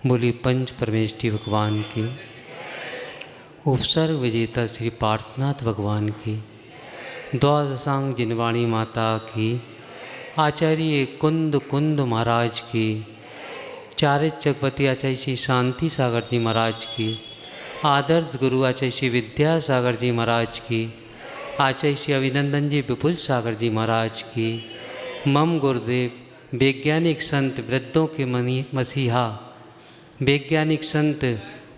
बोली पंच परमेष्ठी भगवान की, उपसर्ग विजेता श्री पार्थनाथ भगवान की, द्वादशांग जिनवाणी माता की, आचार्य कुंद कुंद महाराज की, चारित जगपति आचार्य श्री शांति सागर जी महाराज की, आदर्श गुरु आचार्य श्री विद्यासागर जी महाराज की, आचार्य श्री अभिनंदन जी विपुल सागर जी महाराज की, मम गुरुदेव वैज्ञानिक संत वृद्धों के मसीहा वैज्ञानिक संत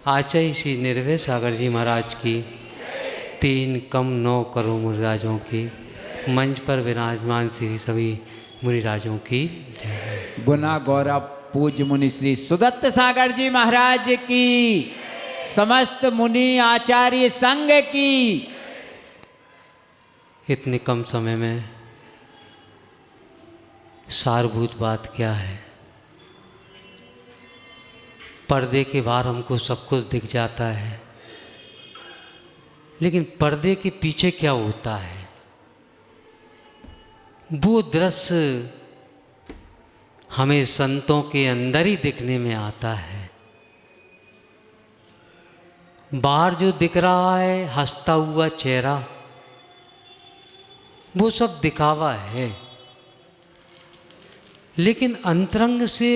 आचार्य श्री निर्भय सागर जी महाराज की, 3 कम 9 करोड़ मुनिराजों की, मंच पर विराजमान श्री सभी मुनिराजों की जय। गुना गौरव पूज्य मुनि श्री सुदत्त सागर जी महाराज की, समस्त मुनि आचार्य संघ की। इतने कम समय में सारभूत बात क्या है। पर्दे के बाहर हमको सब कुछ दिख जाता है, लेकिन पर्दे के पीछे क्या होता है वो दृश्य हमें संतों के अंदर ही दिखने में आता है। बाहर जो दिख रहा है हंसता हुआ चेहरा, वो सब दिखावा है, लेकिन अंतरंग से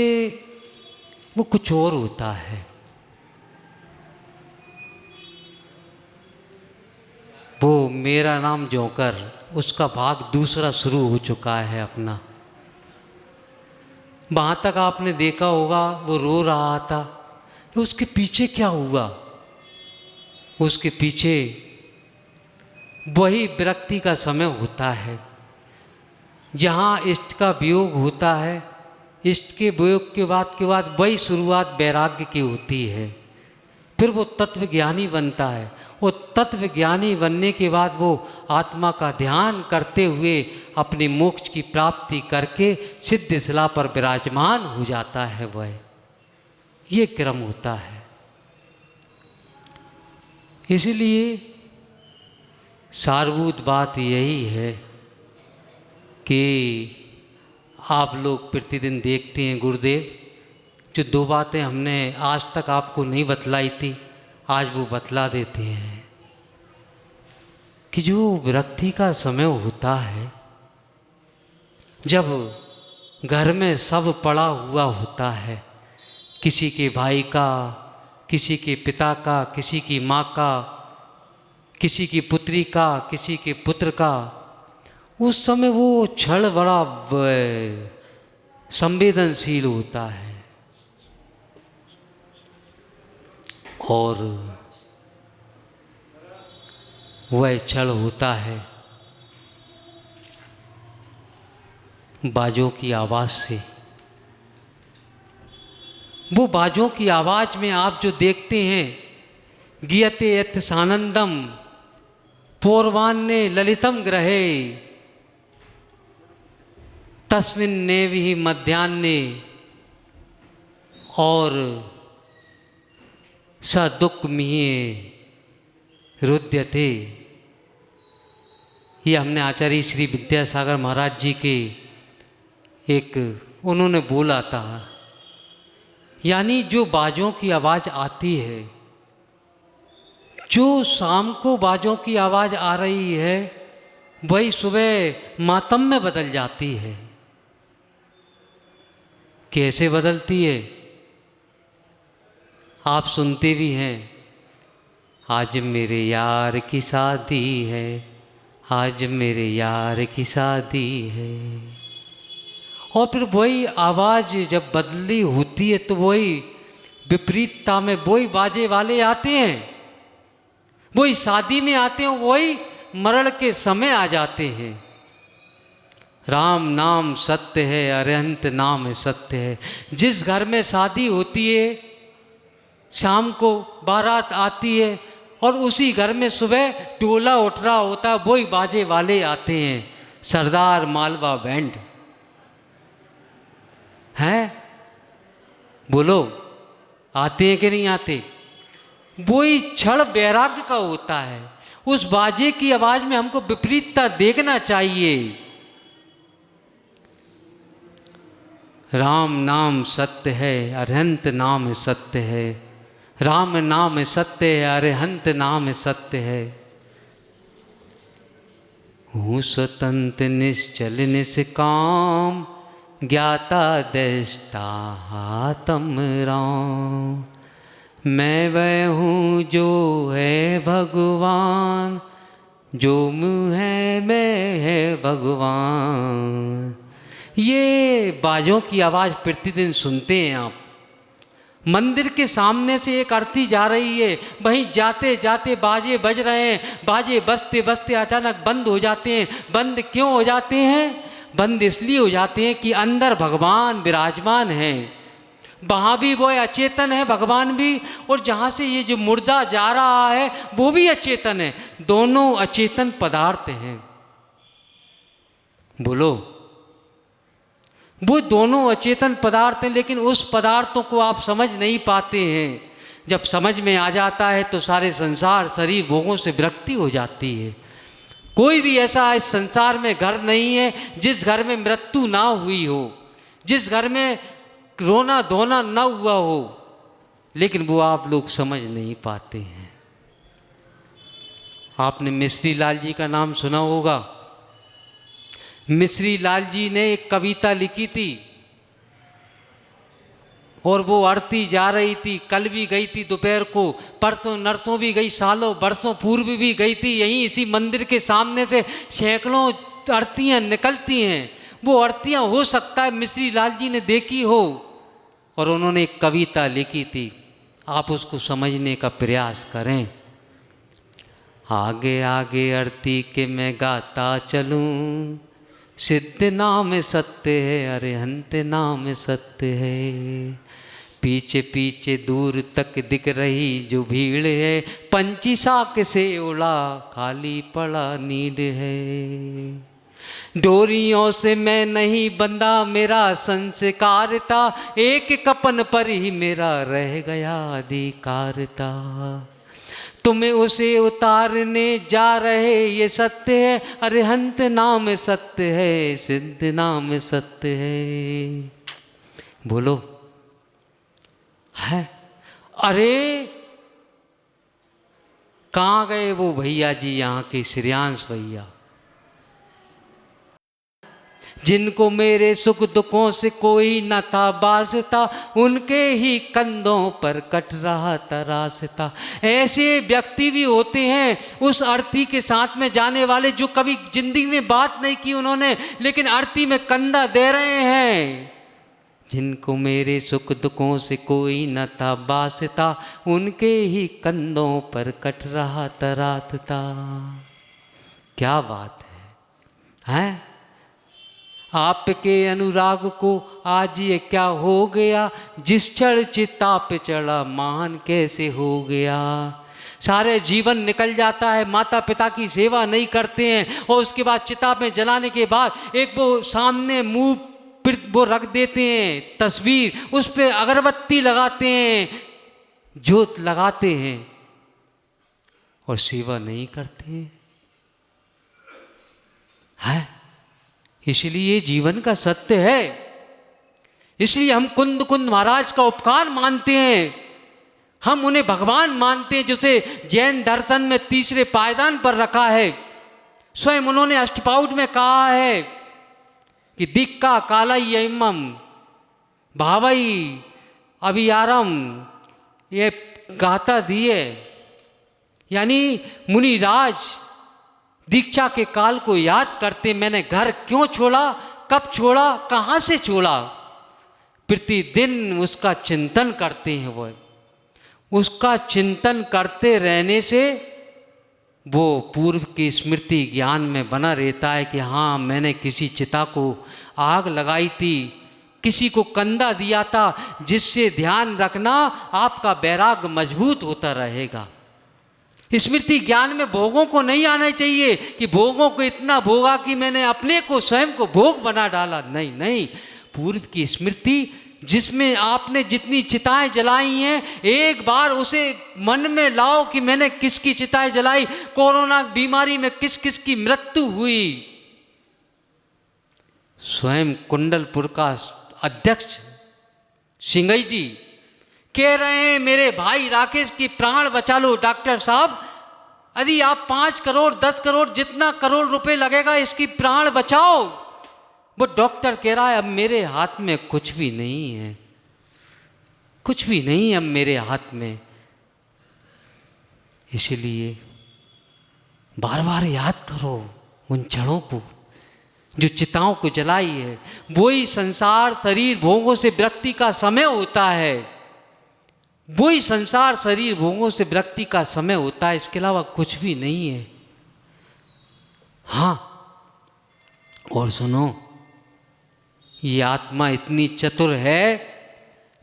वो कुछ और होता है। वो मेरा नाम जोकर, उसका भाग दूसरा शुरू हो चुका है अपना। वहाँ तक आपने देखा होगा वो रो रहा था, तो उसके पीछे क्या हुआ। उसके पीछे वही विरक्ति का समय होता है, जहाँ इष्ट का वियोग होता है। इष्ट के वियोग के बाद वही शुरुआत वैराग्य की होती है। फिर वो तत्वज्ञानी बनता है। वो तत्वज्ञानी बनने के बाद वो आत्मा का ध्यान करते हुए अपने मोक्ष की प्राप्ति करके सिद्ध शिला पर विराजमान हो जाता है। वह ये क्रम होता है। इसलिए सारभूत बात यही है कि आप लोग प्रतिदिन देखते हैं गुरुदेव, जो 2 बातें हमने आज तक आपको नहीं बतलाई थी, आज वो बतला देते हैं कि जो विरक्ति का समय होता है, जब घर में सब पड़ा हुआ होता है, किसी के भाई का, किसी के पिता का, किसी की माँ का, किसी की पुत्री का, किसी के पुत्र का, उस समय वो क्षण बड़ा संवेदनशील होता है। और वह क्षण होता है बाजों की आवाज़ से। वो बाजों की आवाज़ में आप जो देखते हैं, गीयते यत् सानंदम पूर्वान्ने ललितम ग्रहे तस्मिन् नेवि मध्याह्ने और स दुख मिहे रुद्यते। ये हमने आचार्य श्री विद्यासागर महाराज जी के एक उन्होंने बोला था। यानी जो बाजों की आवाज़ आती है, जो शाम को बाजों की आवाज़ आ रही है, वही सुबह मातम में बदल जाती है। कैसे बदलती है आप सुनते भी हैं, आज मेरे यार की शादी है, आज मेरे यार की शादी है। और फिर वही आवाज़ जब बदली होती है तो वही विपरीतता में वही बाजे वाले आते हैं, वही शादी में आते हैं, वही मरण के समय आ जाते हैं। राम नाम सत्य है, अरहंत नाम है सत्य है। जिस घर में शादी होती है, शाम को बारात आती है और उसी घर में सुबह टोला उठ रहा होता है, वही बाजे वाले आते हैं, सरदार मालवा बैंड। हैं बोलो, आते हैं कि नहीं आते। वही क्षण वैराग्य का होता है। उस बाजे की आवाज में हमको विपरीतता देखना चाहिए। राम नाम सत्य है, अरहंत नाम सत्य है। राम नाम सत्य है, अरहंत नाम सत्य है। हूँ स्वतंत्र निश्चल निष्काम, ज्ञाता दृष्टा आत्म राम। मैं वह हूँ जो है भगवान, जो मुँह है मैं है भगवान। ये बाजों की आवाज़ प्रतिदिन सुनते हैं आप। मंदिर के सामने से एक आरती जा रही है, वहीं जाते जाते बाजे बज रहे हैं। बाजे बजते बजते अचानक बंद हो जाते हैं। बंद क्यों हो जाते हैं? बंद इसलिए हो जाते हैं कि अंदर भगवान विराजमान हैं। वहाँ भी वो अचेतन है भगवान भी, और जहाँ से ये जो मुर्दा जा रहा है वो भी अचेतन है। दोनों अचेतन पदार्थ हैं। बोलो, वो दोनों अचेतन पदार्थ हैं, लेकिन उस पदार्थों को आप समझ नहीं पाते हैं। जब समझ में आ जाता है तो सारे संसार शरीर भोगों से विरक्ति हो जाती है। कोई भी ऐसा इस संसार में घर नहीं है जिस घर में मृत्यु ना हुई हो, जिस घर में रोना धोना ना हुआ हो, लेकिन वो आप लोग समझ नहीं पाते हैं। आपने मिश्री लाल जी का नाम सुना होगा। मिश्री लाल जी ने एक कविता लिखी थी और वो अड़ती जा रही थी। कल भी गई थी दोपहर को, परसों नरसों भी गई, सालों बरसों पूर्व भी गई थी। यहीं इसी मंदिर के सामने से सैकड़ों आरतियाँ निकलती हैं। वो आरतियाँ हो सकता है मिश्री लाल जी ने देखी हो, और उन्होंने एक कविता लिखी थी। आप उसको समझने का प्रयास करें। आगे आगे आरती के मैं गाता चलूं, सिद्ध नाम सत्य है, अरहंत नाम सत्य है। पीछे पीछे दूर तक दिख रही जो भीड़ है, पंची साक से ओला खाली पड़ा नीड है। डोरियों से मैं नहीं बंधा मेरा संस्कार था, एक कपन पर ही मेरा रह गया अधिकार था। तुम्हें उसे उतारने जा रहे ये सत्य है, अरहंत नाम सत्य है, सिद्ध नाम सत्य है। बोलो है। अरे कहाँ गए वो भैया जी, यहाँ के श्रेयांश भैया, जिनको मेरे सुख दुखों से कोई न था वास्ता, उनके ही कंधों पर कट रहा था रास्ता। ऐसे व्यक्ति भी होते हैं उस आरती के साथ में जाने वाले, जो कभी जिंदगी में बात नहीं की उन्होंने, लेकिन आरती में कंधा दे रहे हैं। जिनको मेरे सुख दुखों से कोई न था वास्ता, उनके ही कंधों पर कट रहा था रास्ता। क्या बात है? आपके अनुराग को आज ये क्या हो गया, जिस क्षण चिता पे चढ़ा महान कैसे हो गया। सारे जीवन निकल जाता है, माता पिता की सेवा नहीं करते हैं, और उसके बाद चिता पे जलाने के बाद एक वो सामने मुंह वो रख देते हैं तस्वीर, उस पे अगरबत्ती लगाते हैं, ज्योत लगाते हैं, और सेवा नहीं करते हैं। है इसलिए जीवन का सत्य है। इसलिए हम कुंद कुंद महाराज का उपकार मानते हैं, हम उन्हें भगवान मानते हैं, जिसे जैन दर्शन में तीसरे पायदान पर रखा है। स्वयं उन्होंने अष्टपाउट में कहा है कि दिक्का कालय्यमम भावई अभियारम, ये गाथा दिए, यानी मुनिराज दीक्षा के काल को याद करते, मैंने घर क्यों छोड़ा, कब छोड़ा, कहाँ से छोड़ा, प्रतिदिन उसका चिंतन करते हैं। वो उसका चिंतन करते रहने से वो पूर्व की स्मृति ज्ञान में बना रहता है कि हाँ, मैंने किसी चिता को आग लगाई थी, किसी को कंधा दिया था, जिससे ध्यान रखना आपका वैराग्य मजबूत होता रहेगा। स्मृति ज्ञान में भोगों को नहीं आना चाहिए कि भोगों को इतना भोगा कि मैंने अपने को स्वयं को भोग बना डाला। नहीं नहीं, पूर्व की स्मृति जिसमें आपने जितनी चिताएं जलाई हैं, एक बार उसे मन में लाओ कि मैंने किसकी चिताएं जलाई, कोरोना बीमारी में किस किस की मृत्यु हुई। स्वयं कुंडलपुर का अध्यक्ष सिंघई जी कह रहे हैं मेरे भाई राकेश की प्राण बचा लो डॉक्टर साहब, यदि आप 5 करोड़ 10 करोड़ जितना करोड़ रुपए लगेगा इसकी प्राण बचाओ। वो डॉक्टर कह रहा है अब मेरे हाथ में कुछ भी नहीं है, कुछ भी नहीं अब मेरे हाथ में। इसलिए बार बार याद करो उन क्षणों को जो चिताओं को जलाई है। वही संसार शरीर भोगों से विरक्ति का समय होता है, वही संसार शरीर भोगों से विरक्ति का समय होता है, इसके अलावा कुछ भी नहीं है। हाँ, और सुनो, ये आत्मा इतनी चतुर है,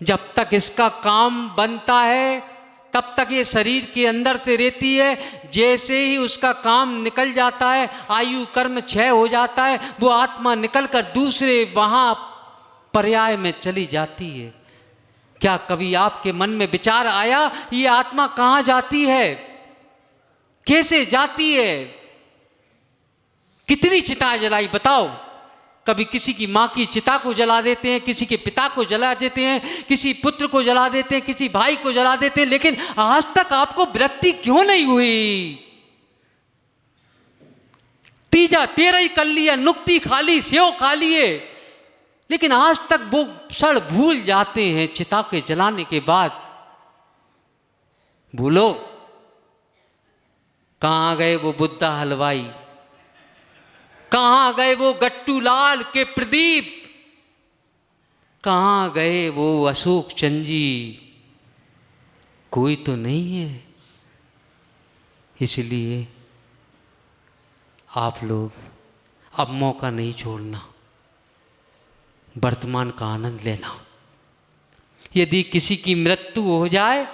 जब तक इसका काम बनता है तब तक ये शरीर के अंदर से रहती है। जैसे ही उसका काम निकल जाता है, आयु कर्म क्षय हो जाता है, वो आत्मा निकलकर दूसरे वहाँ पर्याय में चली जाती है। क्या कभी आपके मन में विचार आया ये आत्मा कहाँ जाती है, कैसे जाती है? कितनी चिताएं जलाई बताओ? कभी किसी की माँ की चिता को जला देते हैं, किसी के पिता को जला देते हैं, किसी पुत्र को जला देते हैं, किसी भाई को जला देते हैं, लेकिन आज तक आपको विरक्ति क्यों नहीं हुई? तीजा तेरा ही कर लिया, नुक्ति खा ली, सेव खा लिए, लेकिन आज तक वो क्षण भूल जाते हैं चिता के जलाने के बाद। भूलो, कहाँ गए वो बुद्धा हलवाई, कहाँ गए वो गट्टू लाल के प्रदीप, कहाँ गए वो अशोक चंद जी? कोई तो नहीं है। इसलिए आप लोग अब मौका नहीं छोड़ना, वर्तमान का आनंद लेना। यदि किसी की मृत्यु हो जाए,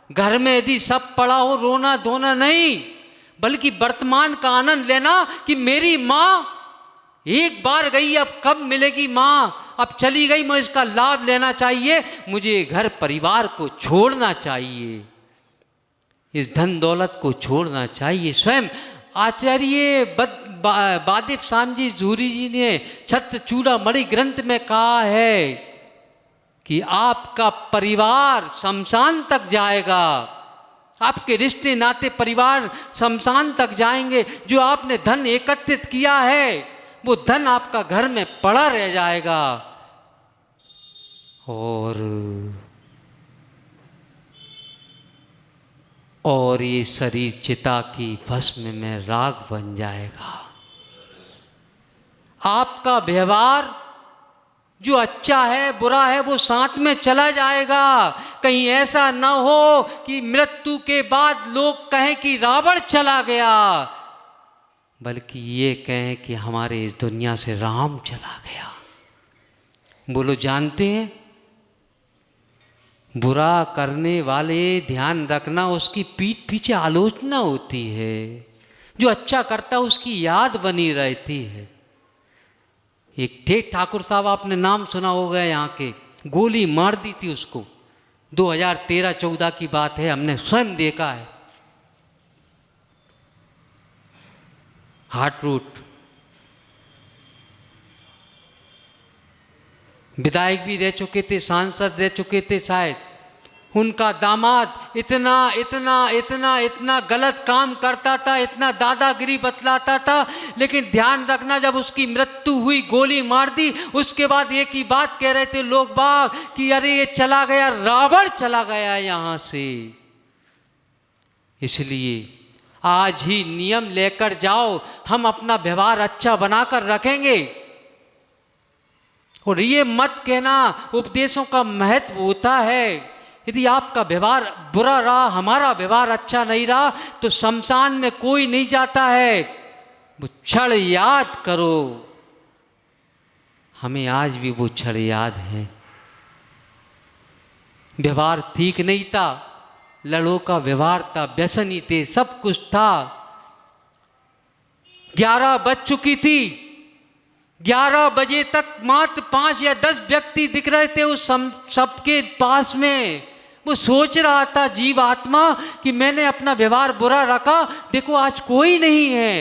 घर में यदि सब पड़ा हो, रोना धोना नहीं, बल्कि वर्तमान का आनंद लेना कि मेरी माँ एक बार गई, अब कब मिलेगी माँ, अब चली गई, मैं इसका लाभ लेना चाहिए, मुझे घर परिवार को छोड़ना चाहिए, इस धन दौलत को छोड़ना चाहिए। स्वयं आचार्य बादिफ शाम जी सूरी जी ने छत्र चूड़ामणि ग्रंथ में कहा है कि आपका परिवार शमशान तक जाएगा, आपके रिश्ते नाते परिवार शमशान तक जाएंगे। जो आपने धन एकत्रित किया है वो धन आपका घर में पड़ा रह जाएगा, और ये शरीर चिता की भस्म में राख बन जाएगा। आपका व्यवहार जो अच्छा है बुरा है वो साथ में चला जाएगा। कहीं ऐसा न हो कि मृत्यु के बाद लोग कहें कि रावण चला गया, बल्कि ये कहें कि हमारे इस दुनिया से राम चला गया। बोलो, जानते हैं बुरा करने वाले ध्यान रखना उसकी पीठ पीछे आलोचना होती है, जो अच्छा करता है उसकी याद बनी रहती है। एक ठेठ ठाकुर साहब, आपने नाम सुना होगा, यहाँ के गोली मार दी थी उसको, 2013-14 की बात है, हमने स्वयं देखा है। हार्ट रूट, विधायक भी रह चुके थे, सांसद रह चुके थे शायद। उनका दामाद इतना इतना इतना इतना गलत काम करता था, इतना दादागिरी बतलाता था, लेकिन ध्यान रखना जब उसकी मृत्यु हुई, गोली मार दी, उसके बाद एक ही बात कह रहे थे लोग बाग कि अरे ये चला गया, रावण चला गया यहाँ से। इसलिए आज ही नियम लेकर जाओ, हम अपना व्यवहार अच्छा बनाकर रखेंगे। और ये मत कहना उपदेशों का महत्व होता है। यदि आपका व्यवहार बुरा रहा, हमारा व्यवहार अच्छा नहीं रहा, तो शमशान में कोई नहीं जाता है। वो क्षण याद करो, हमें आज भी वो क्षण याद है। व्यवहार ठीक नहीं था, लड़ों का व्यवहार था, व्यसनी थे, सब कुछ था। 11 बज चुकी थी, 11 बजे तक मात्र 5 या 10 व्यक्ति दिख रहे थे उस सबके पास में। वो सोच रहा था जीव आत्मा कि मैंने अपना व्यवहार बुरा रखा, देखो आज कोई नहीं है।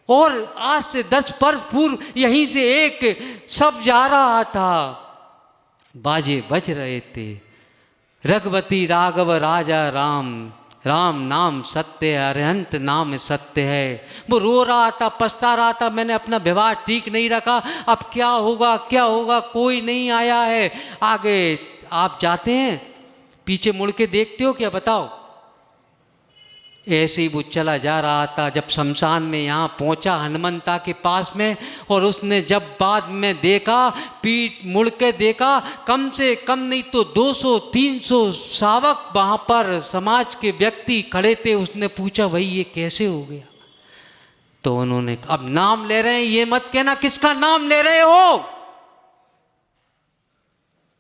और आज से 10 वर्ष पूर्व यहीं से एक सब जा रहा था, बाजे बज रहे थे, रघुपति राघव राजा राम, राम नाम सत्य है, अरिहंत नाम सत्य है। वो रो रहा था, पछता रहा था, मैंने अपना व्यवहार ठीक नहीं रखा, अब क्या होगा क्या होगा, कोई नहीं आया है। आगे आप जाते हैं, पीछे मुड़ के देखते हो क्या, बताओ? ऐसे ही वो चला जा रहा था। जब शमशान में यहाँ पहुँचा हनुमंता के पास में, और उसने जब बाद में देखा, पीठ मुड़ के देखा, कम से कम नहीं तो 200-300 शावक वहाँ पर समाज के व्यक्ति खड़े थे। उसने पूछा भाई ये कैसे हो गया? तो उन्होंने, अब नाम ले रहे हैं, ये मत कहना किसका नाम ले रहे हो।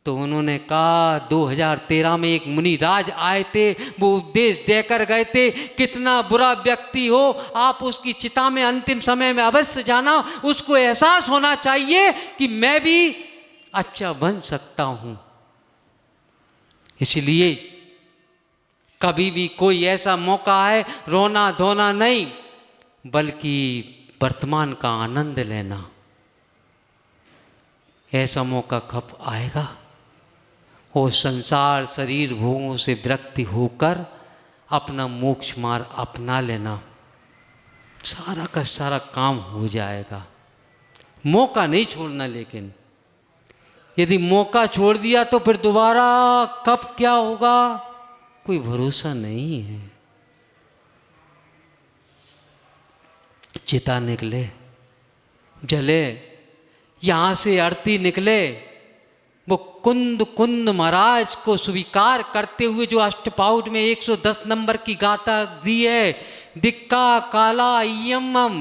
तो उन्होंने कहा 2013 में एक मुनिराज आए थे, वो उपदेश देकर गए थे, कितना बुरा व्यक्ति हो आप उसकी चिता में अंतिम समय में अवश्य जाना, उसको एहसास होना चाहिए कि मैं भी अच्छा बन सकता हूं। इसलिए कभी भी कोई ऐसा मौका है, रोना धोना नहीं, बल्कि वर्तमान का आनंद लेना। ऐसा मौका कब आएगा? और संसार शरीर भोगों से विरक्ति होकर अपना मोक्ष मार्ग अपना लेना, सारा का सारा काम हो जाएगा। मौका नहीं छोड़ना, लेकिन यदि मौका छोड़ दिया तो फिर दोबारा कब क्या होगा कोई भरोसा नहीं है। चिता निकले, जले, यहाँ से आरती निकले, वो कुंद कुंद महाराज को स्वीकार करते हुए जो अष्टपाउड में 110 नंबर की गाथा दी है, दिक्का काला यमम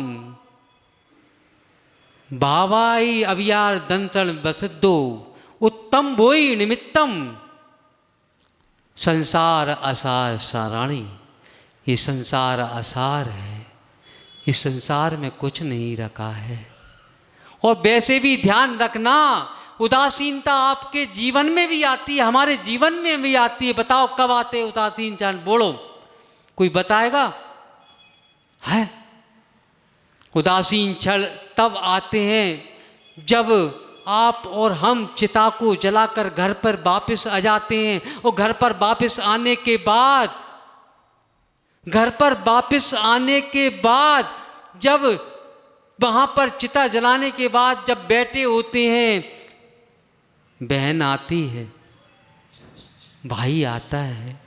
भावाई अवियार दंसण बसिद्धो उत्तम बोई निमित्तम संसार असार साराणी। ये संसार असार है, इस संसार में कुछ नहीं रखा है। और वैसे भी ध्यान रखना, उदासीनता आपके जीवन में भी आती है, हमारे जीवन में भी आती है। बताओ कब आते हैं उदासीन जान, बोलो, कोई बताएगा? है उदासीन क्षण तब आते हैं जब आप और हम चिता को जलाकर घर पर वापस आ जाते हैं। और घर पर वापस आने के बाद, घर पर वापस आने के बाद, जब वहाँ पर चिता जलाने के बाद जब बैठे होते हैं, बहन आती है, भाई आता है,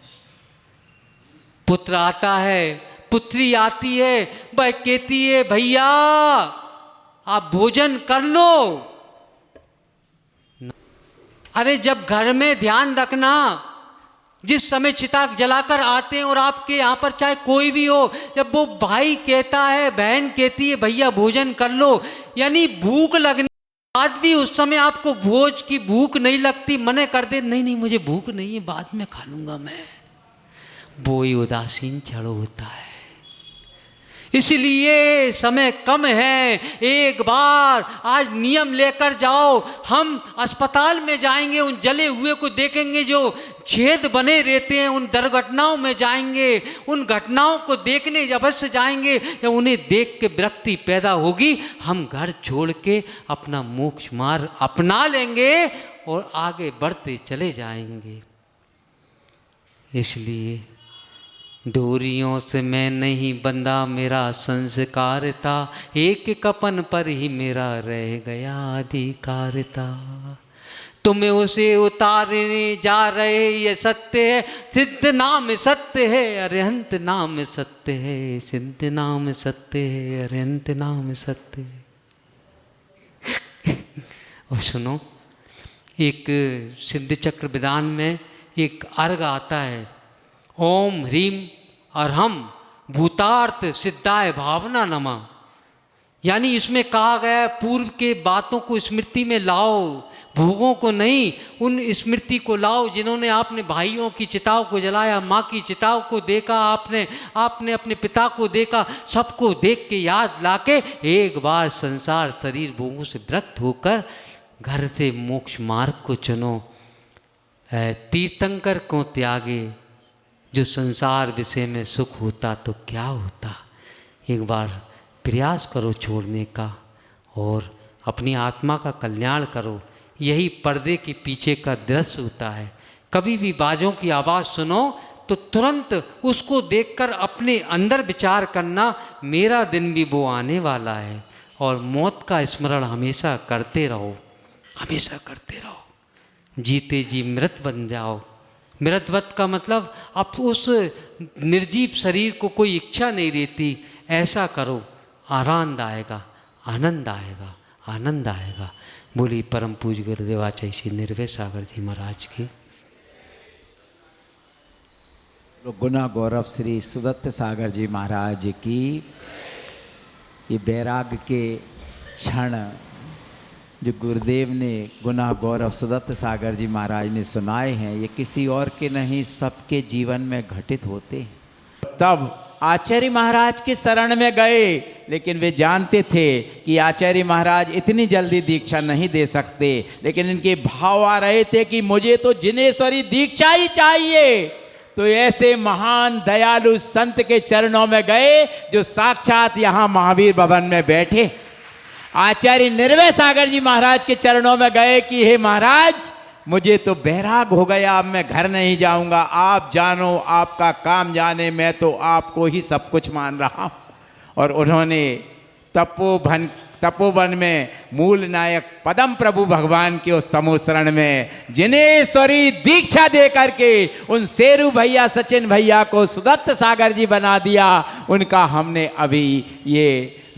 पुत्र आता है, पुत्री आती है, वह कहती है भैया आप भोजन कर लो। अरे जब घर में ध्यान रखना, जिस समय चिता जलाकर आते हैं और आपके यहाँ पर चाहे कोई भी हो, जब वो भाई कहता है, बहन कहती है भैया भोजन कर लो, यानी भूख लगने बाद भी उस समय आपको भोज की भूख नहीं लगती, मने कर दे नहीं नहीं मुझे भूख नहीं है, बाद में खा लूंगा मैं, वो ही उदासीन क्षण होता है। इसलिए समय कम है, एक बार आज नियम लेकर जाओ। हम अस्पताल में जाएंगे, उन जले हुए को देखेंगे, जो छेद बने रहते हैं, उन दुर्घटनाओं में जाएंगे, उन घटनाओं को देखने अवश्य जाएंगे। जब उन्हें देख के विरक्ति पैदा होगी, हम घर छोड़ के अपना मोक्ष मार्ग अपना लेंगे और आगे बढ़ते चले जाएंगे। इसलिए डोरियों से मैं नहीं बंधा मेरा संस्कार था, एक कपन पर ही मेरा रह गया अधिकार था। तुम्हें उसे उतारने जा रहे ये सत्य है, सिद्ध नाम सत्य है, अरिहंत नाम सत्य है, सिद्ध नाम सत्य है, अरिहंत नाम सत्य है। और सुनो, एक सिद्ध चक्र विधान में एक अर्घ आता है, ओम ह्रीम अरहम भूतार्थ सिद्धाय भावना नमः। यानी इसमें कहा गया है पूर्व के बातों को स्मृति में लाओ, भोगों को नहीं, उन स्मृति को लाओ जिन्होंने आपने भाइयों की चिताओं को जलाया, माँ की चिताओं को देखा, आपने अपने पिता को देखा, सबको देख के याद लाके एक बार संसार शरीर भोगों से विरक्त होकर घर से मोक्ष मार्ग को चुनो। तीर्थंकर को त्यागे, जो संसार विषय में सुख होता तो क्या होता। एक बार प्रयास करो छोड़ने का और अपनी आत्मा का कल्याण करो। यही पर्दे के पीछे का दृश्य होता है। कभी भी बाजों की आवाज़ सुनो तो तुरंत उसको देखकर अपने अंदर विचार करना, मेरा दिन भी वो आने वाला है। और मौत का स्मरण हमेशा करते रहो, हमेशा करते रहो। जीते जी मृत बन जाओ। मृतवत का मतलब अब उस निर्जीव शरीर को कोई इच्छा नहीं रहती। ऐसा करो, आनंद आएगा, आनंद आएगा, आनंद आएगा। बोली परम पूज्य गुरुदेव आचार्य श्री निर्भय सागर जी महाराज की। गुना गौरव श्री सुदत्त सागर जी महाराज की। ये बैराग के क्षण जो गुरुदेव ने गुना गौरव सुदत्त सागर जी महाराज ने सुनाए हैं, ये किसी और के नहीं, सबके जीवन में घटित होते हैं। तब आचार्य महाराज के शरण में गए, लेकिन वे जानते थे कि आचार्य महाराज इतनी जल्दी दीक्षा नहीं दे सकते, लेकिन इनके भाव आ रहे थे कि मुझे तो जिनेश्वरी दीक्षा ही चाहिए। तो ऐसे महान दयालु संत के चरणों में गए जो साक्षात यहाँ महावीर भवन में बैठे। आचार्य निर्भय सागर जी महाराज के चरणों में गए कि हे महाराज, मुझे तो बैराग हो गया, अब मैं घर नहीं जाऊंगा, आप जानो, आपका काम जाने, मैं तो आपको ही सब कुछ मान रहा हूँ। और उन्होंने तपोवन में मूल नायक पदम प्रभु भगवान के उस समूसरण में जिनेश्वरी दीक्षा दे करके उन शेरू भैया सचिन भैया को सुदत्त सागर जी बना दिया। उनका हमने अभी ये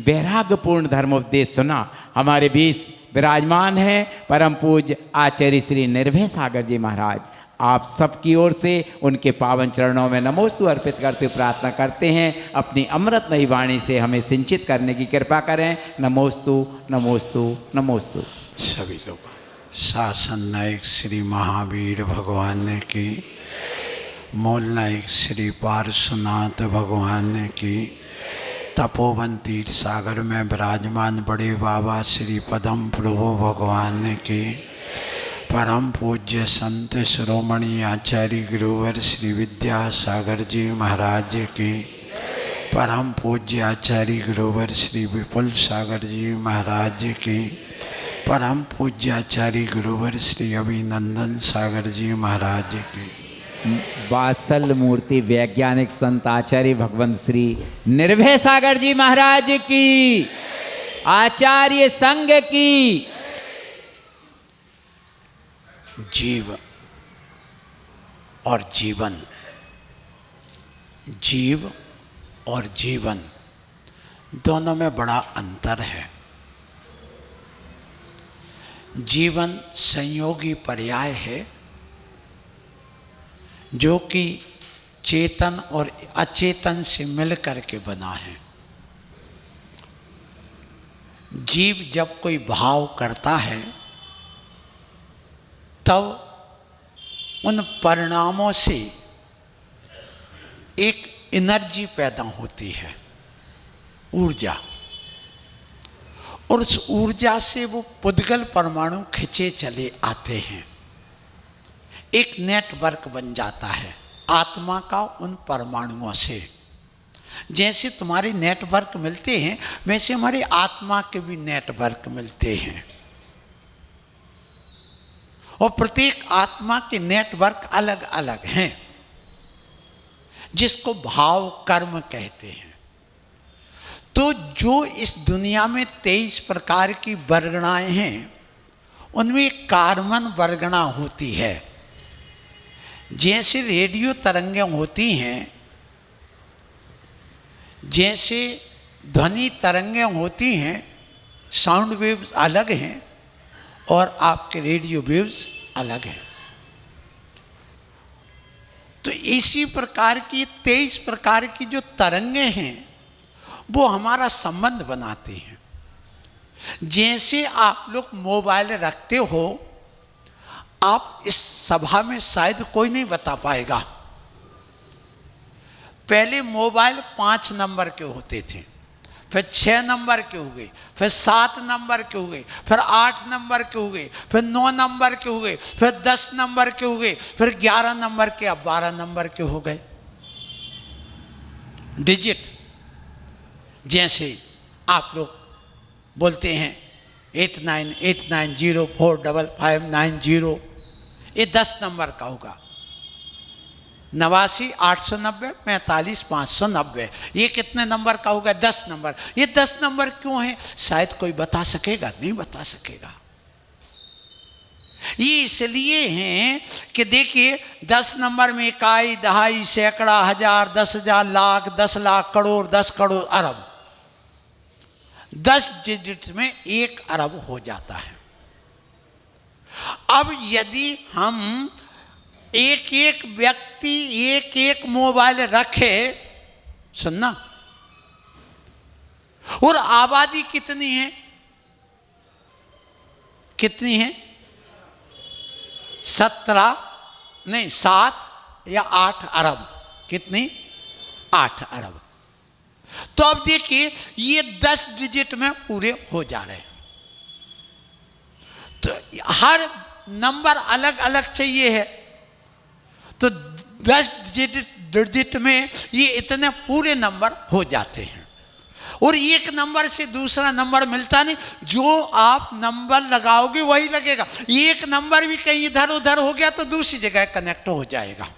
वैराग्यपूर्ण धर्मोपदेश सुना। हमारे बीच विराजमान हैं परम पूज्य आचार्य श्री निर्भय सागर जी महाराज। आप सबकी ओर से उनके पावन चरणों में नमोस्तु अर्पित करते प्रार्थना करते हैं, अपनी अमृतमयी वाणी से हमें सिंचित करने की कृपा करें। नमोस्तु नमोस्तु नमोस्तु। सभी लोग शासन नायक श्री महावीर भगवान की, मूल नायक श्री पार्श्वनाथ भगवान की, तपोवन तीर्थ सागर में विराजमान बड़े बाबा श्री पदम प्रभु भगवान की, परम पूज्य संत शिरोमणि आचार्य गुरुवर श्री विद्यासागर जी महाराज की, परम पूज्य आचार्य गुरुवर श्री विपुल सागर जी महाराज की, परम पूज्य आचार्य गुरुवर श्री अभिनंदन सागर जी महाराज की, वात्सल मूर्ति वैज्ञानिक संत आचार्य भगवंत श्री निर्भय सागर जी महाराज की, आचार्य संघ की। जीव और जीवन, जीव और जीवन दोनों में बड़ा अंतर है। जीवन संयोगी पर्याय है जो कि चेतन और अचेतन से मिल करके बना है। जीव जब कोई भाव करता है तब उन परिणामों से एक एनर्जी पैदा होती है, ऊर्जा, और उस ऊर्जा से वो पुद्गल परमाणु खिंचे चले आते हैं। एक नेटवर्क बन जाता है आत्मा का उन परमाणुओं से। जैसे तुम्हारे नेटवर्क मिलते हैं वैसे हमारी आत्मा के भी नेटवर्क मिलते हैं, और प्रत्येक आत्मा के नेटवर्क अलग अलग हैं जिसको भाव कर्म कहते हैं। तो जो इस दुनिया में 23 प्रकार की वर्गणाएं हैं उनमें कार्बन वर्गणा होती है। जैसे रेडियो तरंगें होती हैं, जैसे ध्वनि तरंगें होती हैं, साउंड वेव्स अलग हैं और आपके रेडियो वेव्स अलग हैं। तो इसी प्रकार की 23 प्रकार की जो तरंगें हैं वो हमारा संबंध बनाते हैं। जैसे आप लोग मोबाइल रखते हो, आप इस सभा में शायद कोई नहीं बता पाएगा, पहले मोबाइल 5 नंबर के होते थे, फिर 6 नंबर के हो गए, फिर 7 नंबर के हो गए, फिर 8 नंबर के हो गए, फिर 9 नंबर के हो गए, फिर 10 नंबर के हो गए, फिर 11 नंबर के, अब 12 नंबर के हो गए डिजिट। जैसे आप लोग बोलते हैं 8989045590, ये 10 नंबर का होगा। 89 890 45 590, ये कितने नंबर का होगा? 10 नंबर। ये 10 नंबर क्यों है? शायद कोई बता सकेगा? नहीं बता सकेगा। ये इसलिए हैं कि देखिए 10 नंबर में इकाई, दहाई, सैकड़ा, हजार, 10,000, लाख, 10 लाख, करोड़, 10 करोड़, अरब। 10 डिजिट में 1 अरब हो जाता है। अब यदि हम एक एक व्यक्ति एक एक मोबाइल रखे, सुनना, और आबादी कितनी है? कितनी है? 7 या 8 अरब। कितनी? 8 अरब। तो अब देखिए ये 10 डिजिट में पूरे हो जा रहे हैं। तो हर नंबर अलग अलग चाहिए है, तो 10 डिजिट में ये इतने पूरे नंबर हो जाते हैं। और एक नंबर से दूसरा नंबर मिलता नहीं, जो आप नंबर लगाओगे वही लगेगा। एक नंबर भी कहीं इधर उधर हो गया तो दूसरी जगह कनेक्ट हो जाएगा।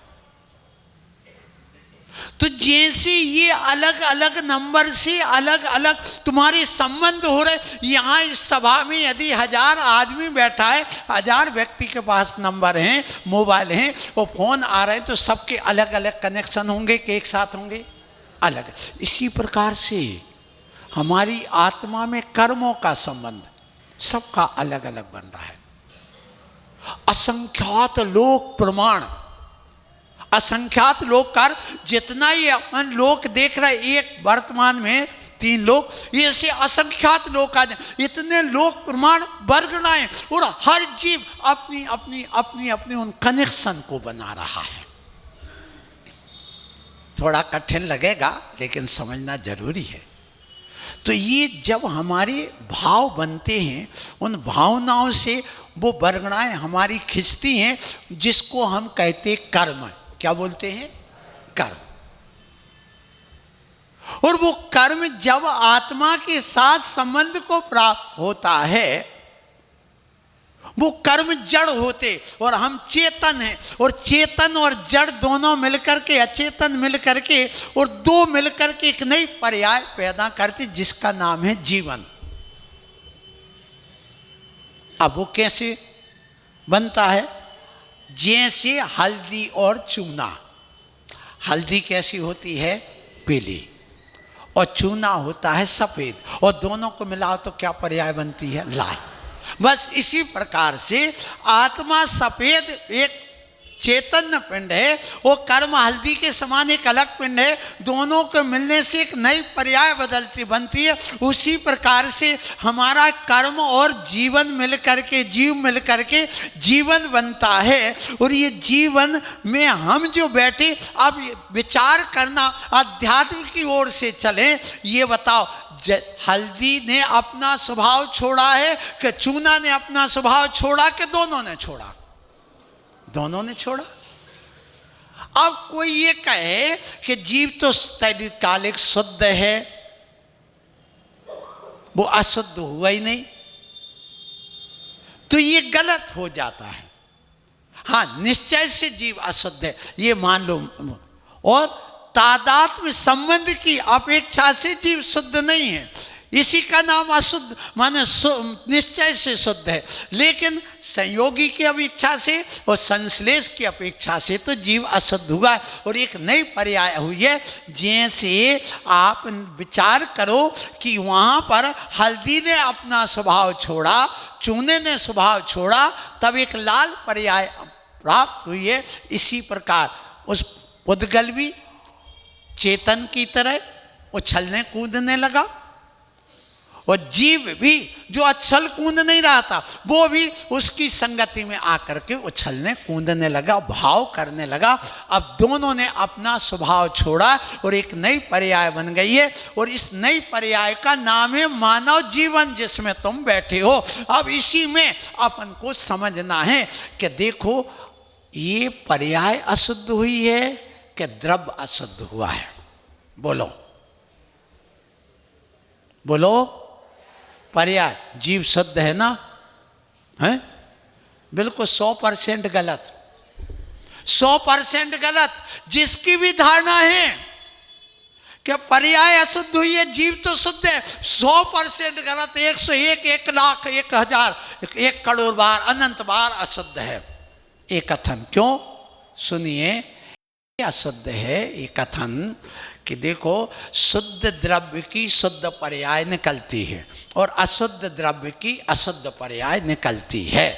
तो जैसे ये अलग अलग नंबर से अलग अलग तुम्हारे संबंध हो रहे, यहाँ इस सभा में यदि 1000 आदमी बैठा है, 1000 व्यक्ति के पास नंबर हैं, मोबाइल हैं, वो फोन आ रहे हैं, तो सबके अलग अलग कनेक्शन होंगे कि एक साथ होंगे? अलग। इसी प्रकार से हमारी आत्मा में कर्मों का संबंध सबका अलग अलग बन रहा है। असंख्यात लोक प्रमाण, असंख्यात लोक कार्य, जितना ही अपन लोक देख रहे, एक वर्तमान में 3 लोक, ऐसे असंख्यात लोक आ जाए, इतने लोक प्रमाण वर्गणाएं, और हर जीव अपनी अपनी अपनी अपनी उन कनेक्शन को बना रहा है। थोड़ा कठिन लगेगा लेकिन समझना जरूरी है। तो ये जब हमारे भाव बनते हैं, उन भावनाओं से वो वर्गणाएं हमारी खिंचती हैं, जिसको हम कहते कर्म। क्या बोलते हैं? कर्म। और वो कर्म जब आत्मा के साथ संबंध को प्राप्त होता है, वो कर्म जड़ होते और हम चेतन हैं, और चेतन और जड़ दोनों मिलकर के, अचेतन मिलकर के, और 2 मिलकर के एक नई पर्याय पैदा करते, जिसका नाम है जीवन। अब वो कैसे बनता है? जैसे हल्दी और चूना। हल्दी कैसी होती है? पीली, और चूना होता है सफेद, और दोनों को मिलाओ तो क्या पर्याय बनती है? लाल। बस इसी प्रकार से आत्मा सफेद एक चैतन्य पिंड है, वो कर्म हल्दी के समान एक अलग पिंड है, दोनों के मिलने से एक नई पर्याय बनती है। उसी प्रकार से हमारा कर्म और जीवन मिलकर के, जीव मिलकर के जीवन बनता है। और ये जीवन में हम जो बैठे, अब विचार करना अध्यात्म की ओर से चले, ये बताओ, हल्दी ने अपना स्वभाव छोड़ा है कि चूना ने अपना स्वभाव छोड़ा, कि दोनों ने छोड़ा? दोनों ने छोड़ा। अब कोई ये कहे कि जीव तो तैकालिक शुद्ध है, वो अशुद्ध हुआ ही नहीं, तो ये गलत हो जाता है। हाँ, निश्चय से जीव अशुद्ध है, ये मान लो, और तादात्म्य संबंध की अपेक्षा से जीव शुद्ध नहीं है, इसी का नाम अशुद्ध, माने निश्चय से शुद्ध है। लेकिन संयोगी की अपेक्षा से और संश्लेष की अपेक्षा से तो जीव अशुद्ध हुआ, और एक नई पर्याय हुई है। जैसे आप विचार करो कि वहाँ पर हल्दी ने अपना स्वभाव छोड़ा, चूने ने स्वभाव छोड़ा, तब एक लाल पर्याय प्राप्त हुई है। इसी प्रकार उस उद्गल भी चेतन की तरह उछलने कूदने लगा, और जीव भी जो उछल कूद नहीं रहा था, वो भी उसकी संगति में आकर के उछलने कूदने लगा, भाव करने लगा। अब दोनों ने अपना स्वभाव छोड़ा और एक नई पर्याय बन गई है, और इस नई पर्याय का नाम है मानव जीवन, जिसमें तुम बैठे हो। अब इसी में अपन को समझना है कि देखो, ये पर्याय अशुद्ध हुई है कि द्रव्य अशुद्ध हुआ है? बोलो। बोलो, पर्याय। जीव शुद्ध है ना? है? बिल्कुल 100% गलत, 100% गलत। जिसकी भी धारणा है कि पर्याय अशुद्ध हुई है, जीव तो शुद्ध है, 100% गलत। 101, 1 लाख, 1000, 1 करोड़ बार, अनंत बार अशुद्ध है ये कथन। क्यों? सुनिए, अशुद्ध है ये कथन कि देखो, शुद्ध द्रव्य की शुद्ध पर्याय निकलती है और अशुद्ध द्रव्य की अशुद्ध पर्याय निकलती है।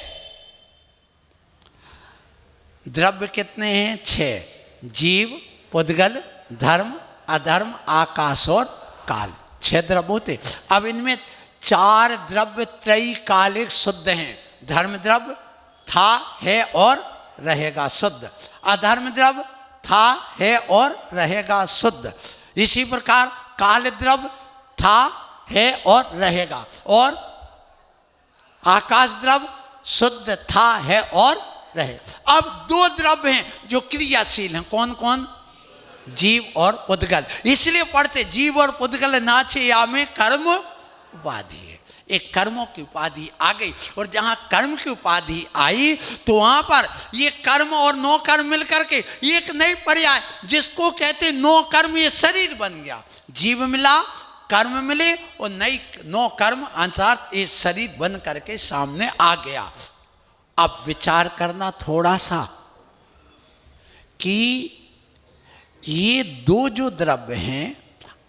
द्रव्य कितने हैं? 6। जीव, पुद्गल, धर्म, अधर्म, आकाश और काल, 6 द्रव्य होते। अब इनमें 4 द्रव्य त्रैकालिक शुद्ध हैं। धर्म द्रव्य था, है और रहेगा शुद्ध। अधर्म द्रव्य था, है और रहेगा शुद्ध। इसी प्रकार काल द्रव्य था, है और रहेगा। और आकाश द्रव्य शुद्ध था, है और रहे। अब 2 द्रव्य हैं जो क्रियाशील हैं। कौन कौन? जीव और पुद्गल। इसलिए पढ़ते, जीव और पुद्गल नाचे या में कर्म उपाधि है। एक कर्मों की उपाधि आ गई, और जहां कर्म की उपाधि आई तो वहां पर ये कर्म और नो कर्म मिलकर के एक नई पर्याय, जिसको कहते नो कर्म, ये शरीर बन गया। जीव मिला, कर्म मिले, और नई नो कर्म अर्थात ये शरीर बन करके सामने आ गया। अब विचार करना थोड़ा सा कि ये 2 जो द्रव्य हैं,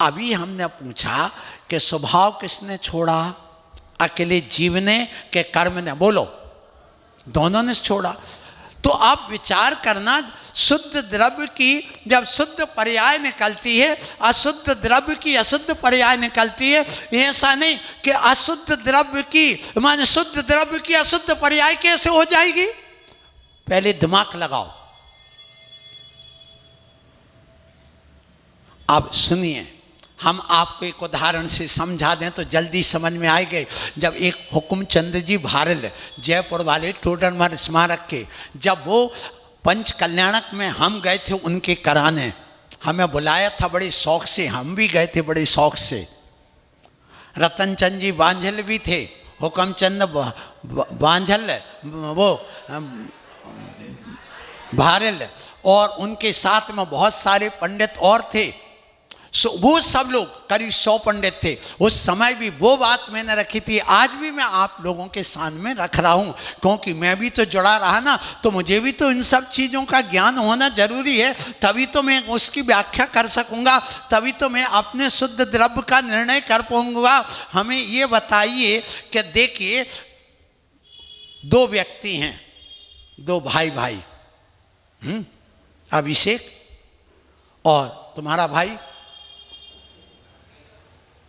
अभी हमने पूछा कि स्वभाव किसने छोड़ा? अकेले जीव ने कि कर्म ने? बोलो, दोनों ने छोड़ा। तो अब विचार करना, शुद्ध द्रव्य की जब शुद्ध पर्याय निकलती है, अशुद्ध द्रव्य की अशुद्ध पर्याय निकलती है। ऐसा नहीं कि अशुद्ध द्रव्य की माने शुद्ध द्रव्य की अशुद्ध पर्याय कैसे हो जाएगी? पहले दिमाग लगाओ। अब सुनिए, हम आपको एक उदाहरण से समझा दें तो जल्दी समझ में आएगा। जब एक हुकुमचंद जी भारल, जयपुर वाले टोडरमल स्मारक के, जब वो पंच कल्याणक में हम गए थे उनके कराने, हमें बुलाया था बड़े शौक से, हम भी गए थे बड़े शौक से। रतनचंद जी बांझल भी थे, हुकुमचंद बांझल, वो भारल, और उनके साथ में बहुत सारे पंडित और थे। वो सब लोग करीब 100 पंडित थे। उस समय भी वो बात मैंने रखी थी, आज भी मैं आप लोगों के सामने रख रहा हूँ, क्योंकि मैं भी तो जुड़ा रहा ना, तो मुझे भी तो इन सब चीज़ों का ज्ञान होना जरूरी है, तभी तो मैं उसकी व्याख्या कर सकूँगा, तभी तो मैं अपने शुद्ध द्रव्य का निर्णय कर पाऊँगा। हमें ये बताइए कि देखिए, 2 व्यक्ति हैं, 2 भाई, अभिषेक और तुम्हारा भाई,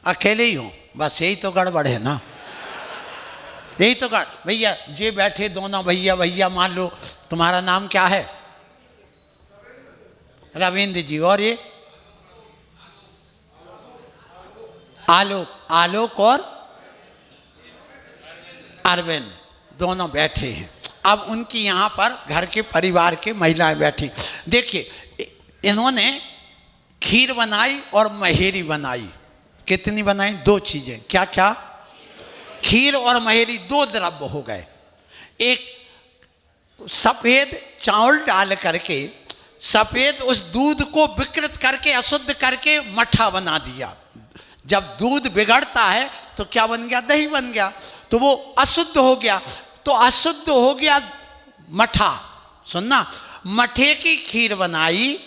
अकेले ही हो, बस यही तो गड़बड़ है ना, यही तो गड़बड़। भैया जे बैठे दोनों भैया, मान लो तुम्हारा नाम क्या है? रविंद्र जी, और ये आलोक और अरविंद, दोनों बैठे हैं। अब उनकी यहाँ पर घर के परिवार के महिलाएं बैठी। देखिए, इन्होंने खीर बनाई और महेरी बनाई। कितनी बनाई? 2 चीजें। क्या क्या? खीर और महेरी, 2 द्रव्य हो गए। एक सफेद चावल डाल करके, सफेद उस दूध को विकृत करके, अशुद्ध करके मट्ठा बना दिया। जब दूध बिगड़ता है तो क्या बन गया? दही बन गया। तो वो अशुद्ध हो गया, तो अशुद्ध हो गया मट्ठा। सुनना, मट्ठे की खीर बनाई